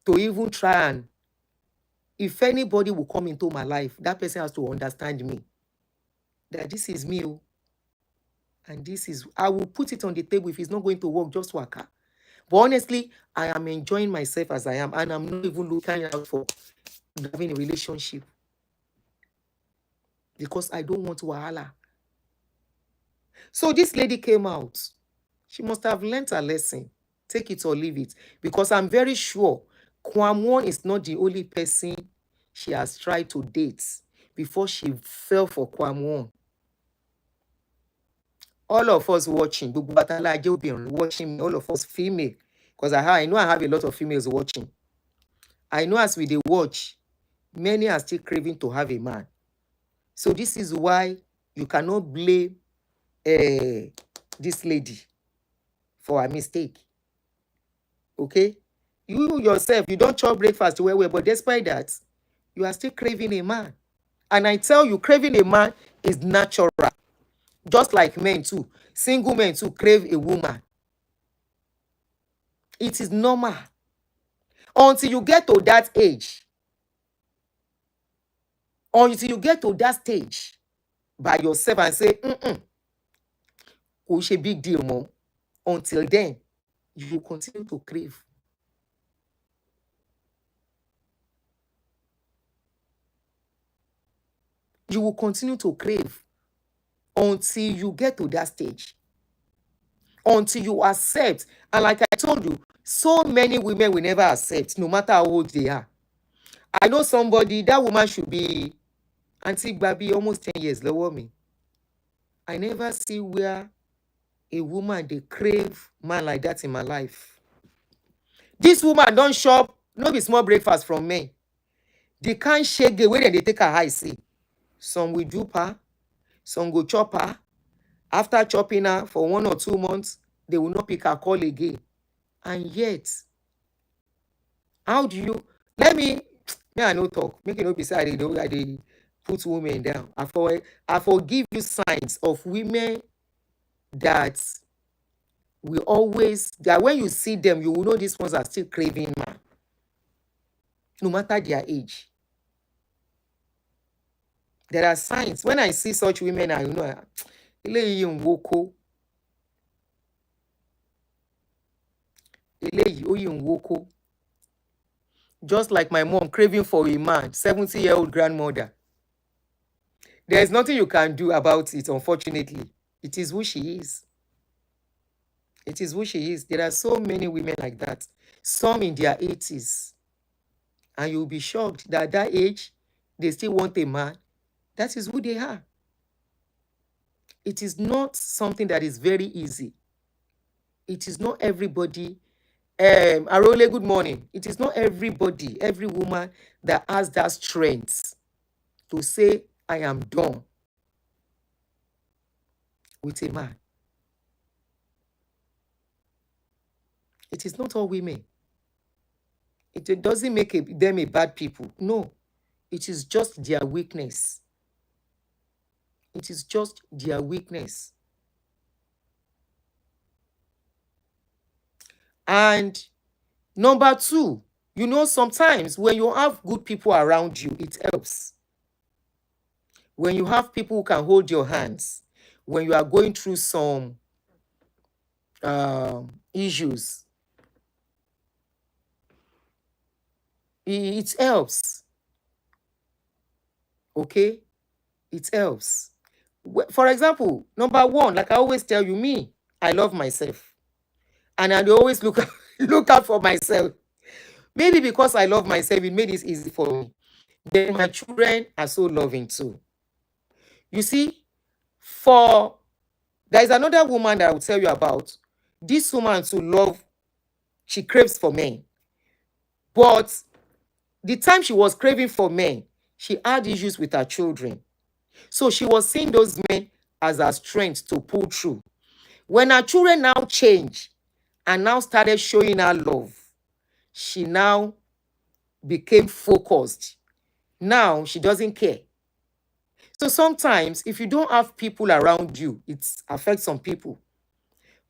to even try, and if anybody will come into my life, that person has to understand me. That this is me. And this is, I will put it on the table. If it's not going to work, just work. But honestly, I am enjoying myself as I am, and I'm not even looking out for having a relationship, because I don't want wahala. So this lady came out. She must have learnt her lesson. Take it or leave it. Because I'm very sure Kwamwon is not the only person she has tried to date before she fell for Kwamwon. All of us watching, watching me, all of us female, because I know I have a lot of females watching. I know as we they watch, many are still craving to have a man. So this is why you cannot blame this lady for a mistake. Okay? You yourself, you don't chop breakfast well, but despite that, you are still craving a man. And I tell you, craving a man is natural. Just like men too. Single men too crave a woman. It is normal. Until you get to that age, until you get to that stage by yourself and say, it's a big deal, mom. Until then, you will continue to crave. You will continue to crave until you get to that stage. Until you accept. And like I told you, so many women will never accept, no matter how old they are. I know somebody, that woman should be Auntie Baby, almost 10 years lower me. I never see where a woman they crave man like that in my life. This woman don't shop, no be small breakfast from me. They can't shake the way that they take a high see. Some will do her, some go chop her. After chopping her for 1 or 2 months, they will not pick her call again. And yet, how do you, I no talk, make it no beside it, though, they put women down. I forgive you signs of women that we always, that when you see them, you will know these ones are still craving man, no matter their age. There are signs. When I see such women, I know, just like my mom craving for a man, 70-year-old grandmother. There is nothing you can do about it, unfortunately. It is who she is. It is who she is. There are so many women like that. Some in their 80s. And you'll be shocked that at that age, they still want a man. That is who they are. It is not something that is very easy. It is not everybody. Arole, good morning. It is not everybody, every woman that has that strength to say, I am done with a man. It is not all women. It doesn't make them a bad people. No, it is just their weakness. It is just their weakness. And number two, sometimes when you have good people around you, it helps. When you have people who can hold your hands, when you are going through some issues, it helps. Okay? It helps. For example, number one, like I always tell you, me, I love myself. And I always look out for myself. Maybe because I love myself, it made it easy for me. Then my children are so loving too. You see, there is another woman that I will tell you about. This woman to love, she craves for men. But the time she was craving for men, she had issues with her children. So she was seeing those men as her strength to pull through. When her children now changed and now started showing her love, she now became focused. Now she doesn't care. So sometimes if you don't have people around you, it affects some people.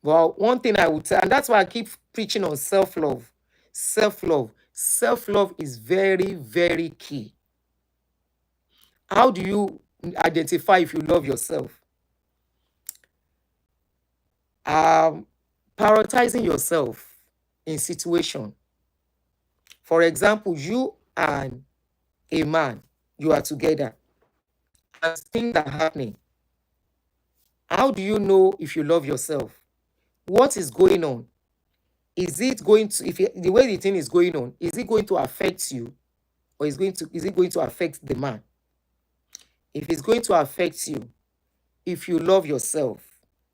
Well, one thing I would say, and that's why I keep preaching on self-love. Self-love. Self-love is very, very key. How do you identify if you love yourself? Prioritizing yourself in situation. For example, you and a man, you are together, and things are happening. How do you know if you love yourself? What is going on? Is it going to, the way the thing is going on, is it going to affect you, or is it going to affect the man? If it's going to affect you, if you love yourself,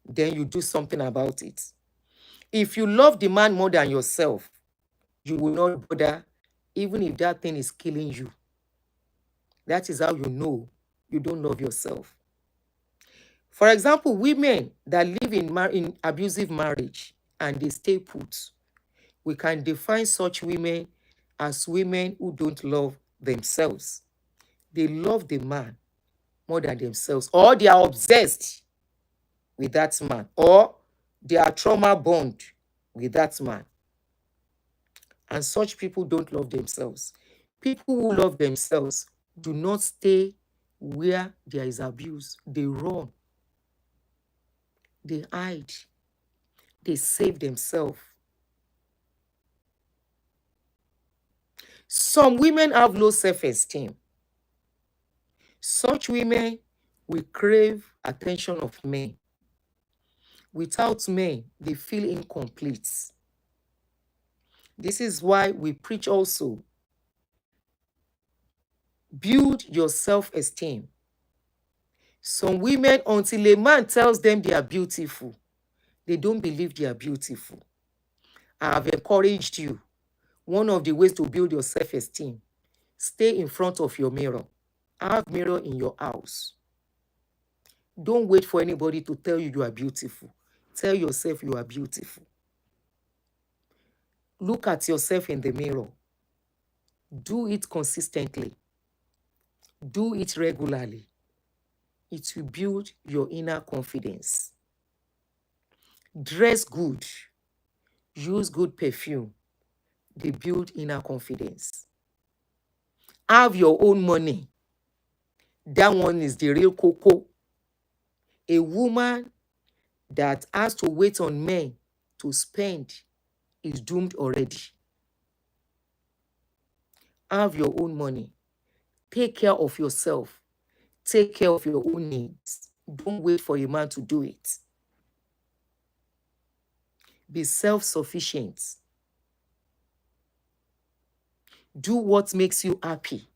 then you do something about it. If you love the man more than yourself, you will not bother, even if that thing is killing you. That is how you know you don't love yourself. For example, women that live in abusive marriage and they stay put, we can define such women as women who don't love themselves. They love the man more than themselves, or they are obsessed with that man, or they are trauma bond with that man. And such people don't love themselves. People who love themselves do not stay where there is abuse. They run. They hide. They save themselves. Some women have low self-esteem. Such women will crave attention of men. Without men, they feel incomplete. This is why we preach also. Build your self-esteem. Some women, until a man tells them they are beautiful, they don't believe they are beautiful. I have encouraged you. One of the ways to build your self-esteem, stay in front of your mirror. Have mirror in your house. Don't wait for anybody to tell you you are beautiful. Tell yourself you are beautiful. Look at yourself in the mirror. Do it consistently. Do it regularly. It will build your inner confidence. Dress good. Use good perfume. They build inner confidence. Have your own money. That one is the real cocoa. A woman that has to wait on men to spend is doomed already. Have your own money. Take care of yourself. Take care of your own needs. Don't wait for a man to do it. Be self-sufficient. Do what makes you happy.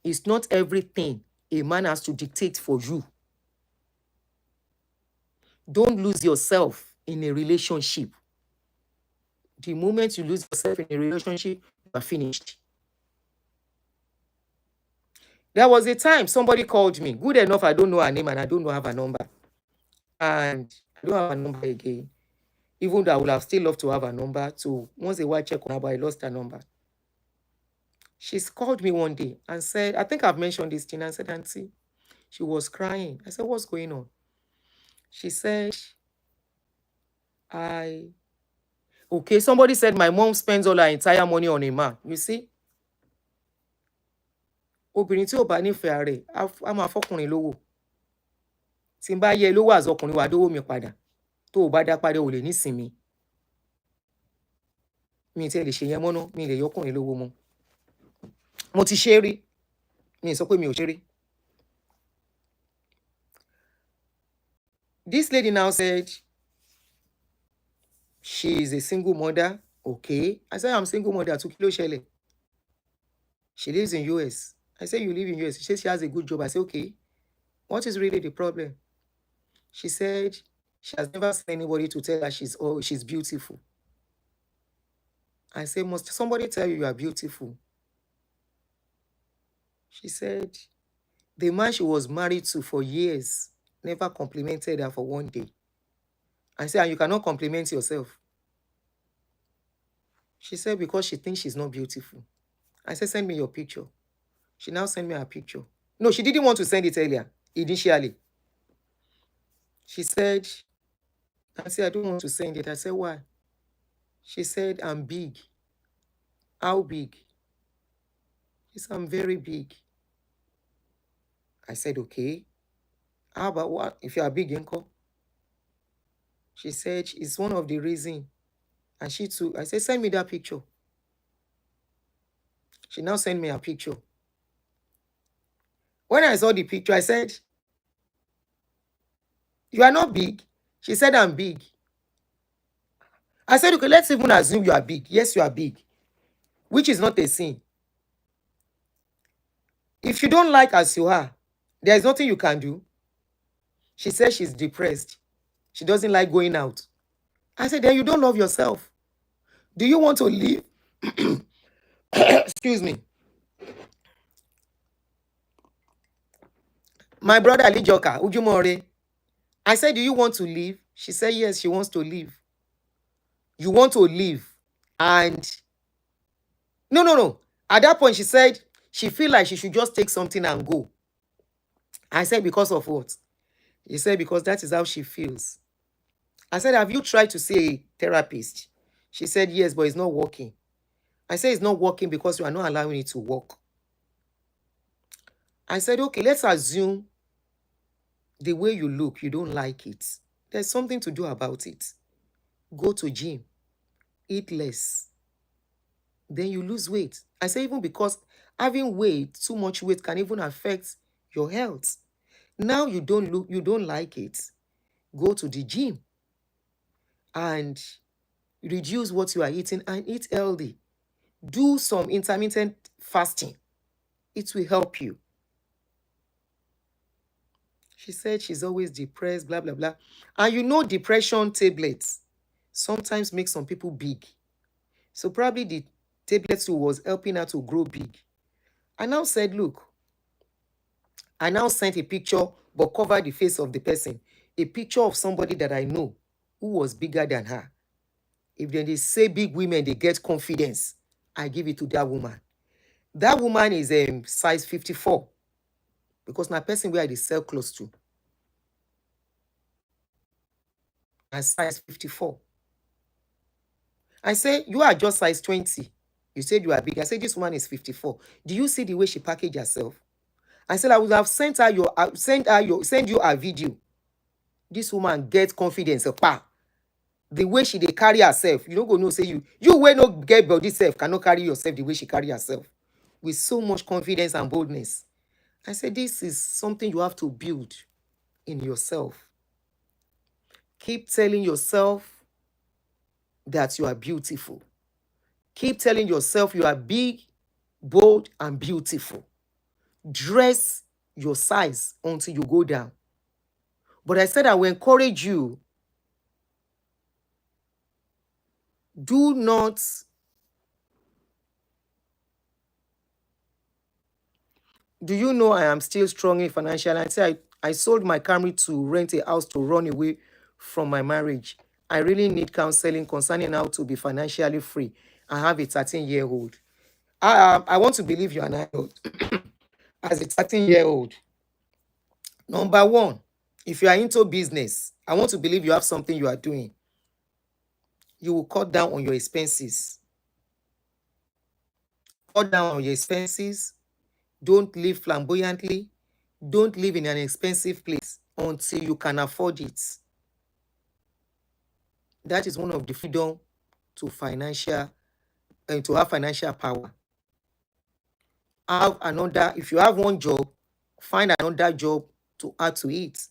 It's not everything a man has to dictate for you. Don't lose yourself in a relationship. The moment you lose yourself in a relationship, you are finished. There was a time somebody called me. Good enough, I don't know her name and I don't know have her number. And I don't have her number again. Even though I would have still loved to have her number to once a while check on her, but I lost her number. She's called me one day and said, I think I've mentioned this thing, and said, Auntie, she was crying. I said, what's going on? She said, okay, somebody said my mom spends all her entire money on a man. You see? Obìnrin tí ò bá nífẹ̀ẹ́ rẹ̀, á máa fọ́kùnrin lówó. Tí n bá yẹ lówó àzọkùnrin wà dówó mi padà. Tó o bá dá padà ò lè nísinmi. Mi tí ẹ lè ṣe yẹn mọ́ná, mi lè yọkùnrin lówó mọ́. Mo ti ṣe rí. Mi sọ pé mi ò ṣe rí. This lady now said she is a single mother. Okay. I said, I'm single mother. To kilo shele. She lives in US. I said, you live in US. She says she has a good job. I said, okay. What is really the problem? She said she has never seen anybody to tell her she's beautiful. I said, must somebody tell you are beautiful? She said the man she was married to for years never complimented her for one day. I said, and you cannot compliment yourself. She said, because she thinks she's not beautiful. I said, send me your picture. She now sent me her picture. No, she didn't want to send it earlier, initially. She said, I said, I don't want to send it. I said, why? She said, I'm big. How big? She said, I'm very big. I said, okay. How about what? If you are big, uncle? She said, it's one of the reasons. And she too, I said, send me that picture. She now sent me a picture. When I saw the picture, I said, you are not big. She said, I'm big. I said, okay, let's even assume you are big. Yes, you are big, which is not a sin. If you don't like as you are, there is nothing you can do. She said she's depressed. She doesn't like going out. I said, then you don't love yourself. Do you want to live? Excuse me. My brother Ali Joka, Ujumore. I said, do you want to live? She said, yes, she wants to live. You want to live. And no. At that point, she said she feel like she should just take something and go. I said, because of what? He said, because that is how she feels. I said, have you tried to see a therapist? She said, yes, but it's not working. I said, it's not working because you are not allowing it to work. I said, okay, let's assume the way you look, you don't like it. There's something to do about it. Go to gym, eat less. Then you lose weight. I say, even because having weight, too much weight can even affect your health. Now you don't like it. Go to the gym and reduce what you are eating and eat healthy. Do some intermittent fasting. It will help you. She said she's always depressed, blah, blah, blah. And you know, depression tablets sometimes make some people big. So probably the tablets was helping her to grow big. I now said, look, I now sent a picture, but covered the face of the person. A picture of somebody that I know who was bigger than her. If then they say big women, they get confidence, I give it to that woman. That woman is size 54. Because na person where they sell close to. And size 54. I say, you are just size 20. You said you are big. I said, this woman is 54. Do you see the way she packaged herself? I said, I would have sent you a video. This woman gets confidence. The way she dey carry herself, you don't go know say you wey no get body self cannot carry yourself the way she carry herself with so much confidence and boldness. I said, this is something you have to build in yourself. Keep telling yourself that you are beautiful. Keep telling yourself you are big, bold, and beautiful. Dress your size until you go down. But I said I will encourage you. Do Do you know I am still struggling financially? I say I sold my Camry to rent a house to run away from my marriage. I really need counseling concerning how to be financially free. I have a 13-year-old. I want to believe you're an adult. As a 13-year-old, number one, if you are into business, I want to believe you have something you are doing. You will cut down on your expenses. Cut down on your expenses. Don't live flamboyantly. Don't live in an expensive place until you can afford it. That is one of the freedom to financial and to have financial power. Have another, if you have one job, find another job to add to it.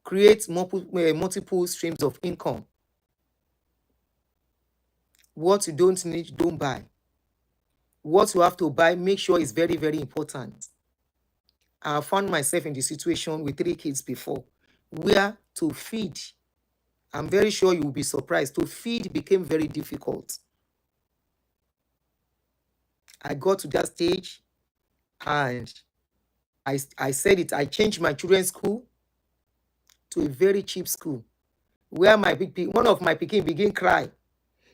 Create multiple streams of income. What you don't need, don't buy. What you have to buy, make sure it's very, very important. I have found myself in the situation with 3 kids before, where to feed, I'm very sure you will be surprised, to feed became very difficult. I got to that stage and I said it, I changed my children's school to a very cheap school, where one of my pikin begin cry.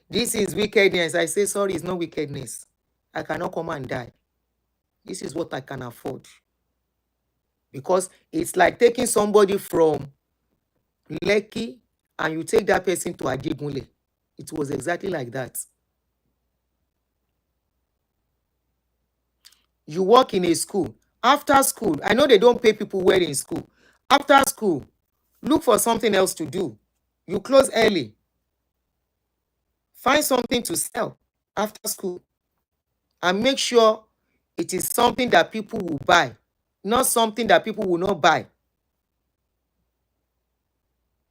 This is wickedness. I say, sorry, it's not wickedness. I cannot come and die. This is what I can afford. Because it's like taking somebody from Lekki and you take that person to Ajegunle. It was exactly like that. You work in a school. After school, I know they don't pay people well in school. After school, look for something else to do. You close early. Find something to sell after school. And make sure it is something that people will buy, not something that people will not buy.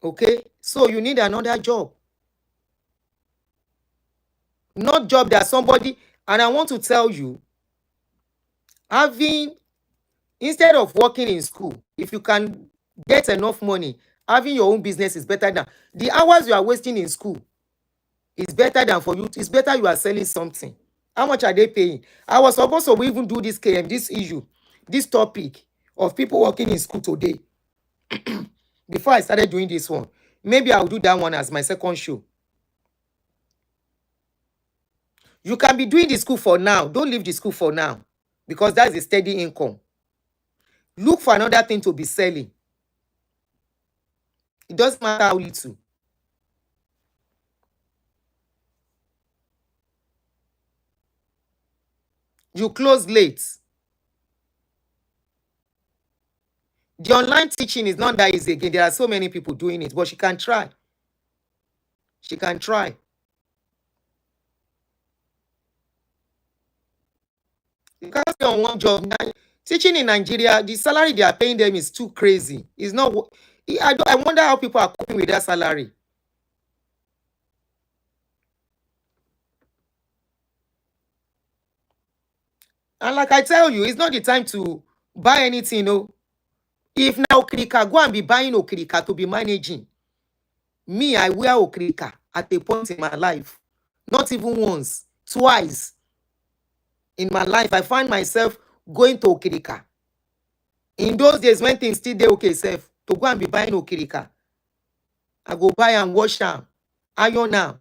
Okay? So you need another job. Not job that somebody, and I want to tell you, instead of working in school, if you can get enough money, having your own business is better than the hours you are wasting in school. Is better than for you. It's better you are selling something. How much are they paying? I was supposed to even do this this issue, this topic of people working in school today. Before I started doing this one, maybe I'll do that one as my second show. You can be doing the school for now. Don't leave the school for now, because that's a steady income. Look for another thing to be selling. It doesn't matter how little. You close late. The online teaching is not that easy again. There are so many people doing it, but she can try. She can try. You can't stay on one job. Teaching in Nigeria, the salary they are paying them is too crazy. It's not. I wonder how people are coping with that salary. And like I tell you, it's not the time to buy anything. No. If now Okrika, go and be buying Okrika to be managing. Me, I wear Okrika at a point in my life. Not even once, twice in my life, I find myself going to Okrika. In those days when things still dey okay sef, to go and be buying Okrika, I go buy and wash am, iron am.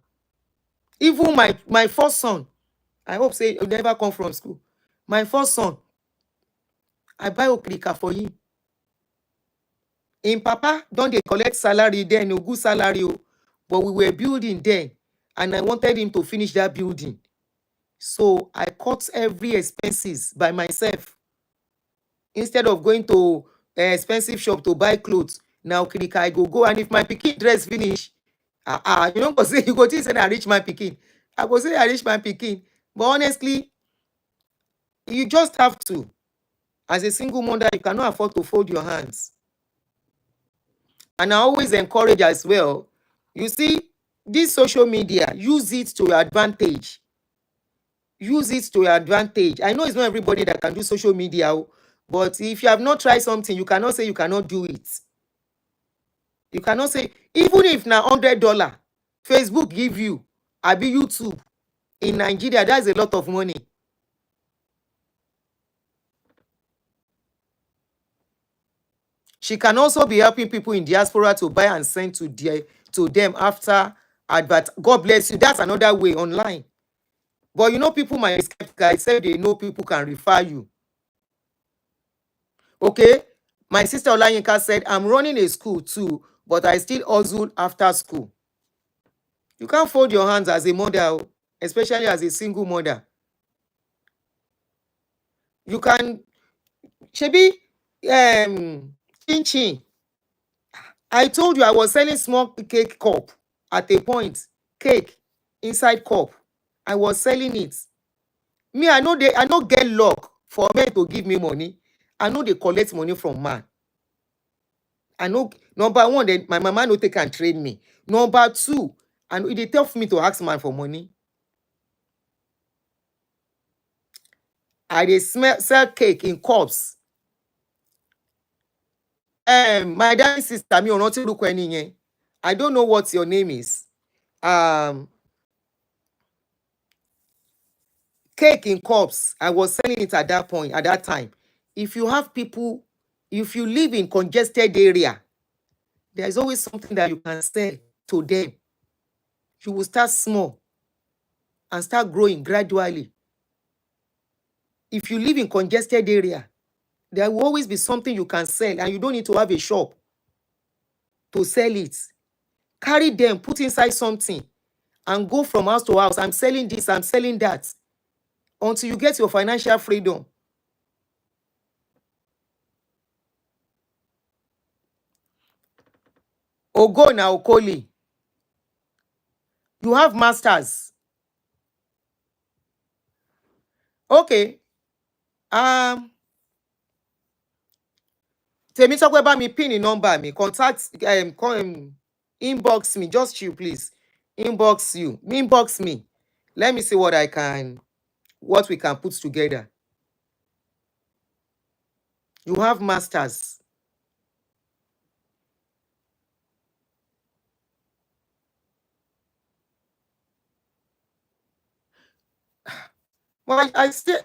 Even my first son, I hope say he never come from school. My first son, I buy Okrika for him. Im papa don dey collect salary then, a good salary o, but we were building then, and I wanted him to finish that building. So I cut every expenses by myself. Instead of going to expensive shop to buy clothes, now Okrika I go, and if my pikin dress finish, you no go say, you go think say I reach my pikin. I go say I reach my pikin. But honestly, you just have to. As a single mother, you cannot afford to fold your hands. And I always encourage as well, you see, this social media, use it to your advantage. Use it to your advantage. I know it's not everybody that can do social media, but if you have not tried something, you cannot say you cannot do it. You cannot say, even if na $100, Facebook give you, be, YouTube in Nigeria, that's a lot of money. She can also be helping people in diaspora to buy and send to them after advert. God bless you. That's another way online. But you know, people might be skeptical. I said they know people can refer you. Okay. My sister Olayinka said, I'm running a school too, but I still hustle after school. You can't fold your hands as a mother, especially as a single mother. You can, shebi, chin chin. I told you I was selling small cake cup at a point. Cake inside cup. I was selling it. Me, I know I no get luck for men to give me money. I know they collect money from man. I know number one, then my mama no take and train me. Number two, and it dey tough me to ask man for money. I dey sell cake in cups. My darling sister, mi ò rántí orúkọ ẹni yẹn. I don't know what your name is. Cake in cups. I was selling it at that point, at that time. If you have people, if you live in congested area, there is always something that you can sell to them. You will start small and start growing gradually. If you live in congested area, there will always be something you can sell, and you don't need to have a shop to sell it. Carry them, put inside something, and go from house to house. I'm selling this, I'm selling that, until you get your financial freedom. Ogo na Okoli. You have masters. Okay. Tèmi sọ pé bá mi pin number mi, contact inbox me, just you please. Inbox me. Let me see what we can put together. You have masters. Well, I still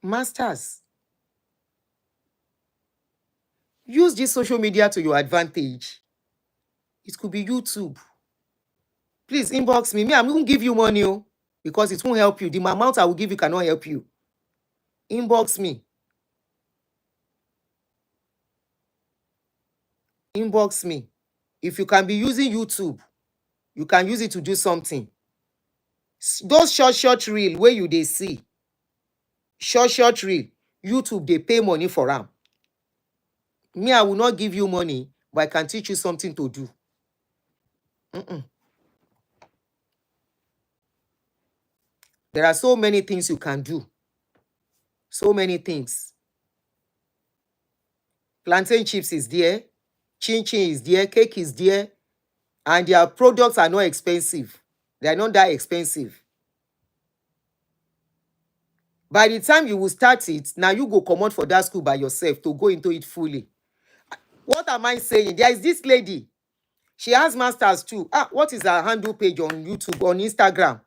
masters. Use this social media to your advantage. It could be YouTube. Please inbox me. I'm going to give you money, because it won't help you. The amount I will give you cannot help you. Inbox me. Inbox me. If you can be using YouTube, you can use it to do something. Those short reel where you they see. Short reel. YouTube, they pay money for them. Me, I will not give you money, but I can teach you something to do. There are so many things you can do. So many things. Plantain chips is there. Chin chin is there. Cake is there. And their products are not expensive. They are not that expensive. By the time you will start it, now you go come out for that school by yourself to go into it fully. What am I saying? There is this lady. She has masters too. What is her handle page on YouTube, on Instagram?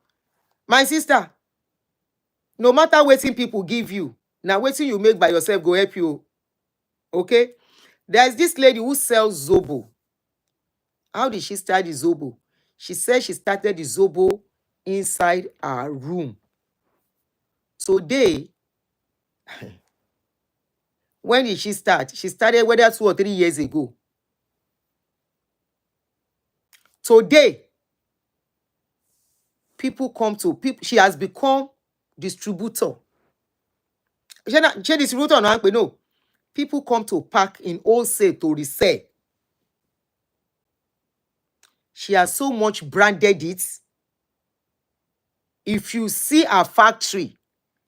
My sister, no matter what people give you, now what you make by yourself go help you. Okay? There is this lady who sells Zobo. How did she start the Zobo? She said she started the Zobo inside her room. Today, when did she start? She started whether 2 or 3 years ago. Today, people come to people. She has become distributor. She distributor no. People come to pack in wholesale to resell. She has so much branded it. If you see her factory,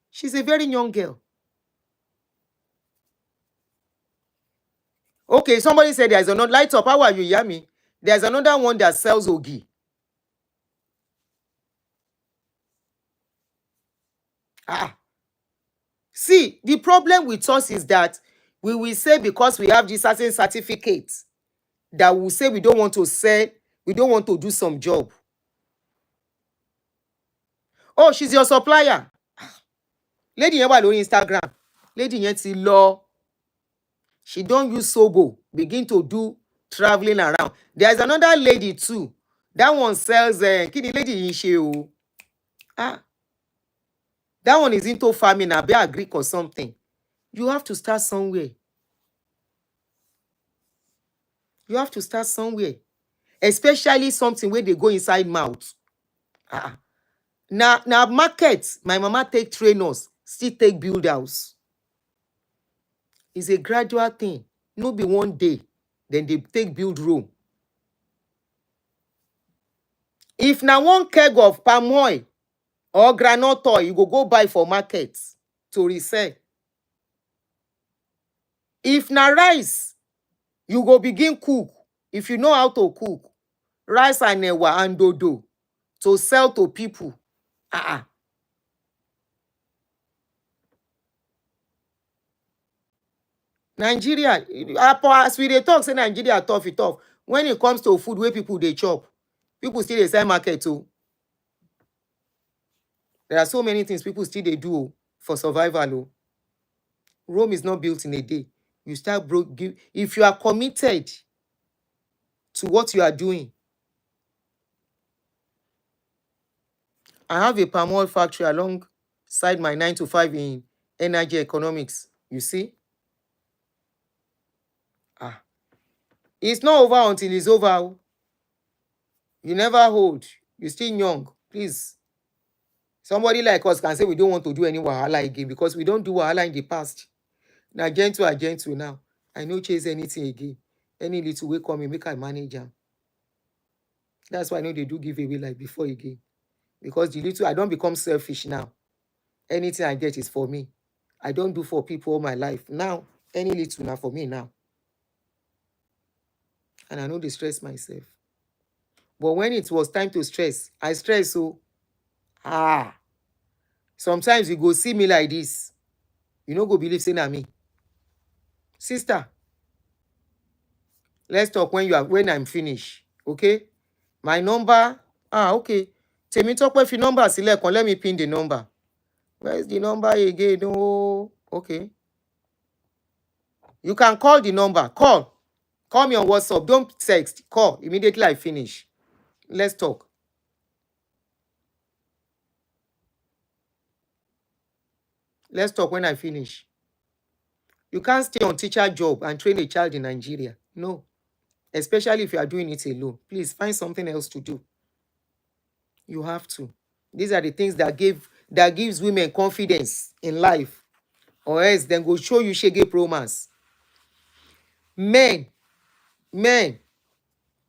she's a very young girl. Okay, somebody said there's another light up. How are you, Yami? There's another one that sells Ogi. See, the problem with us is that we will say because we have this certain certificate that will say we don't want to sell, we don't want to do some job. Oh, she's your supplier. Lady yẹn wà lórí Instagram. Lady yẹn ti lọ. She don't use sobo, begin to do traveling around. There's another lady too. That one sells kini lady in ṣe. Ah, that one is into farming, abi agric or something. You have to start somewhere. You have to start somewhere. Especially something where they go inside mouth. Ah. Now market, my mama take trainers, still take build house. It's a gradual thing. No be one day, then they take build room. If na one keg of palm oil or groundnut oil, you go buy for market to resell. If na rice, you go begin cook. If you know how to cook, rice and ewa and dodo to sell to people. Nigeria, as we dey talk, say Nigeria tough, it tough. When it comes to food where people they chop, people still dey sell market too. There are so many things people still they do for survival. Rome is not built in a day. You start if you are committed to what you are doing. I have a palm oil factory alongside my 9 to 5 in energy economics. You see? It's not over until it's over. You never hold. You're still young. Please. Somebody like us can say we don't want to do any wahala again because we don't do wahala in the past. Now gentle are gentle now. I no chase anything again. Any little way come in, make I manage them. That's why I know they do give away like before again. Because the little, I don't become selfish now. Anything I get is for me. I don't do for people all my life. Now, any little now for me now. And I know they stress myself. But when it was time to stress, I stress. So, sometimes you go see me like this. You no go believe saying me. Sister, let's talk when I'm finished. Okay? My number. Okay. Temi talk with your number. Select. Let me pin the number. Where is the number again? Oh, okay. You can call the number. Call. Call me on WhatsApp. Don't text. Call. Immediately I finish. Let's talk. Let's talk when I finish. You can't stay on teacher job and train a child in Nigeria. No. Especially if you are doing it alone. Please find something else to do. You have to. These are the things that gives women confidence in life. Or else then go show you shege romance. Men.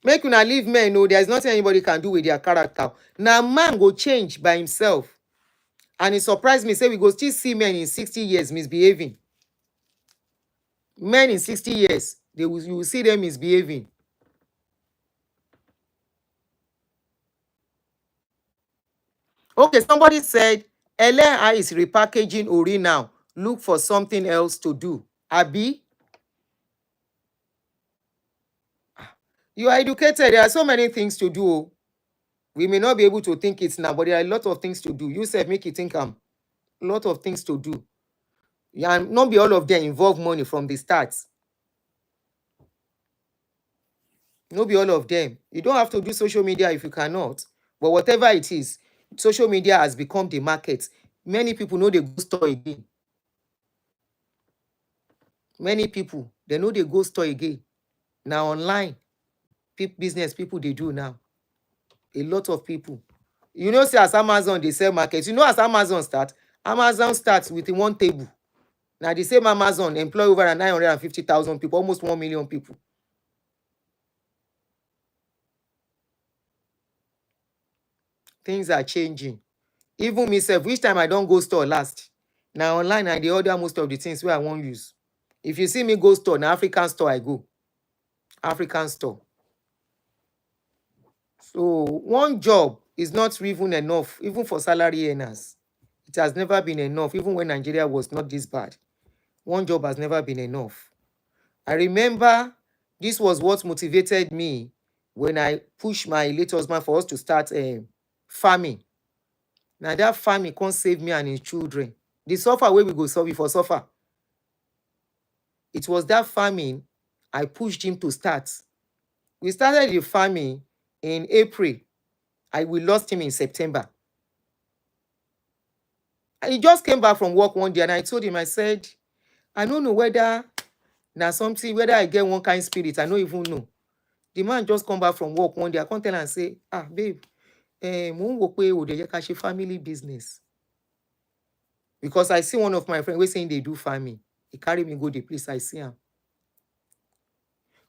Make una leave men. No, there's nothing anybody can do with their character. Now man go change by himself. And it surprised me. Say we go still see men in 60 years misbehaving. Men in 60 years, you will see them misbehaving. Okay, somebody said, LNI is repackaging Ori now. Look for something else to do. Abi? You are educated. There are so many things to do. We may not be able to think it now, but there are a lot of things to do. You said make you think a lot of things to do. And not be all of them involve money from the start. Not be all of them. You don't have to do social media if you cannot. But whatever it is, social media has become the market. Many people know they go store again. Many people, they know they go store again. Now online, business people they do now. A lot of people. You know, say as Amazon, they sell market. You know, as Amazon starts with one table. Now the same Amazon employ over 950,000 people, almost 1 million people. Things are changing. Even myself, which time I don't go store last. Now online, I dey order most of the things where I won't use. If you see me go store, now African store I go. African store. So one job is not even enough, even for salary earners. It has never been enough, even when Nigeria was not this bad. One job has never been enough. I remember this was what motivated me when I pushed my late husband for us to start farming. Now that farming can't save me and his children. The suffer where we go suffer for suffer. It was that farming I pushed him to start. We started the farming in April. We lost him in September. And he just came back from work one day and I told him, I said, I don't know whether now something, whether I get one kind spirit, I don't even know. The man just come back from work one day. I can't tell and say, babe, mo ń wò pé ó dẹ̀ yẹ ká ṣe family business. Because I see one of my friends saying they do farming. He carry me go the place, I see him.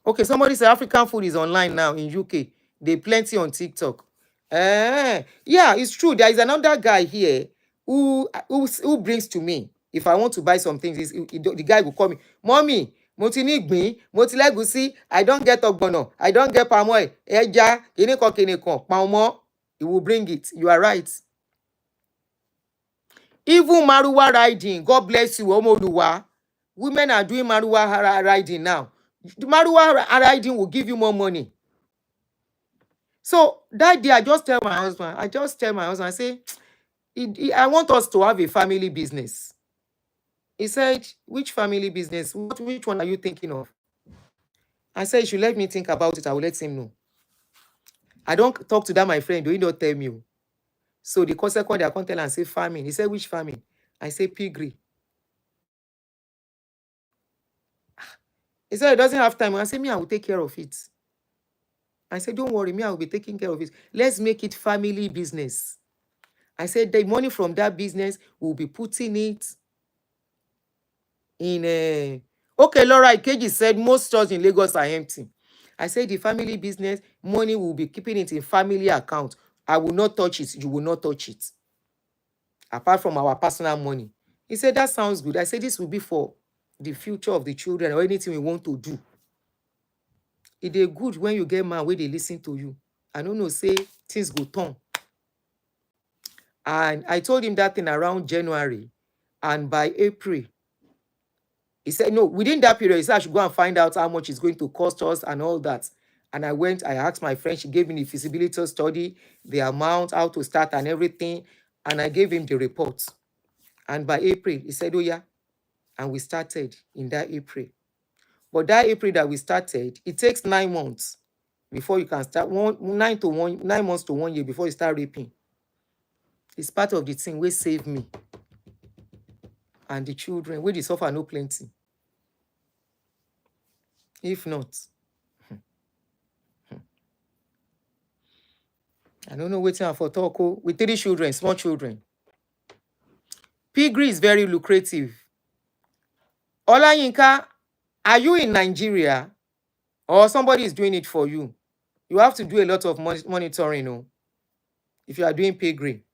Okay, somebody say African food is online now in UK. They plenty on TikTok. Yeah, it's true. There is another guy here who brings to me. If I want to buy some things, the guy will call me, Mommy, mo ti ní ìgbín, mo ti lẹ́gùsí, I don't get ogbono, I don't get palm oil, ẹja, kìnìkan, palmo. He will bring it. You are right. Even Maruwa riding, God bless you, Omoluwa. Women are doing Maruwa riding now. The Maruwa riding will give you more money. So that day, I just tell my husband, I say, I want us to have a family business. He said, which family business? Which one are you thinking of? I said, you should let me think about it. I will let him know. I don't talk to that, my friend. Do you not tell me? So the consequence, I can't tell and say farming. He said, which farming? I say piggery. He said, he doesn't have time. I said, me, I will take care of it. I said, don't worry, me, I will be taking care of it. Let's make it family business. I said, the money from that business, we'll be putting it in a... Okay, Laura Ikeji said, most stores in Lagos are empty. I said, the family business, money will be keeping it in family account. I will not touch it. You will not touch it. Apart from our personal money. He said, that sounds good. I said, this will be for the future of the children or anything we want to do. It is good when you get man where they listen to you. I don't know, say things go turn. And I told him that thing around January. And by April, he said, no, within that period, he said I should go and find out how much it's going to cost us and all that. And I went, I asked my friend, she gave me the feasibility study, the amount, how to start and everything. And I gave him the report. And by April, he said, oh yeah. And we started in that April. But that April that we started, it takes 9 months before you can start, 9 months to 1 year before you start reaping. It's part of the thing which saved me. And the children, where they suffer no plenty. If not, I don't know waiting for talk with 3 children, small children. Piggery is very lucrative. Olayinka, are you in Nigeria or somebody is doing it for you? You have to do a lot of monitoring. No? If you are doing piggery,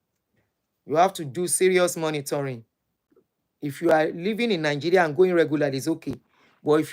you have to do serious monitoring. If you are living in Nigeria and going regular, it's okay. But if you are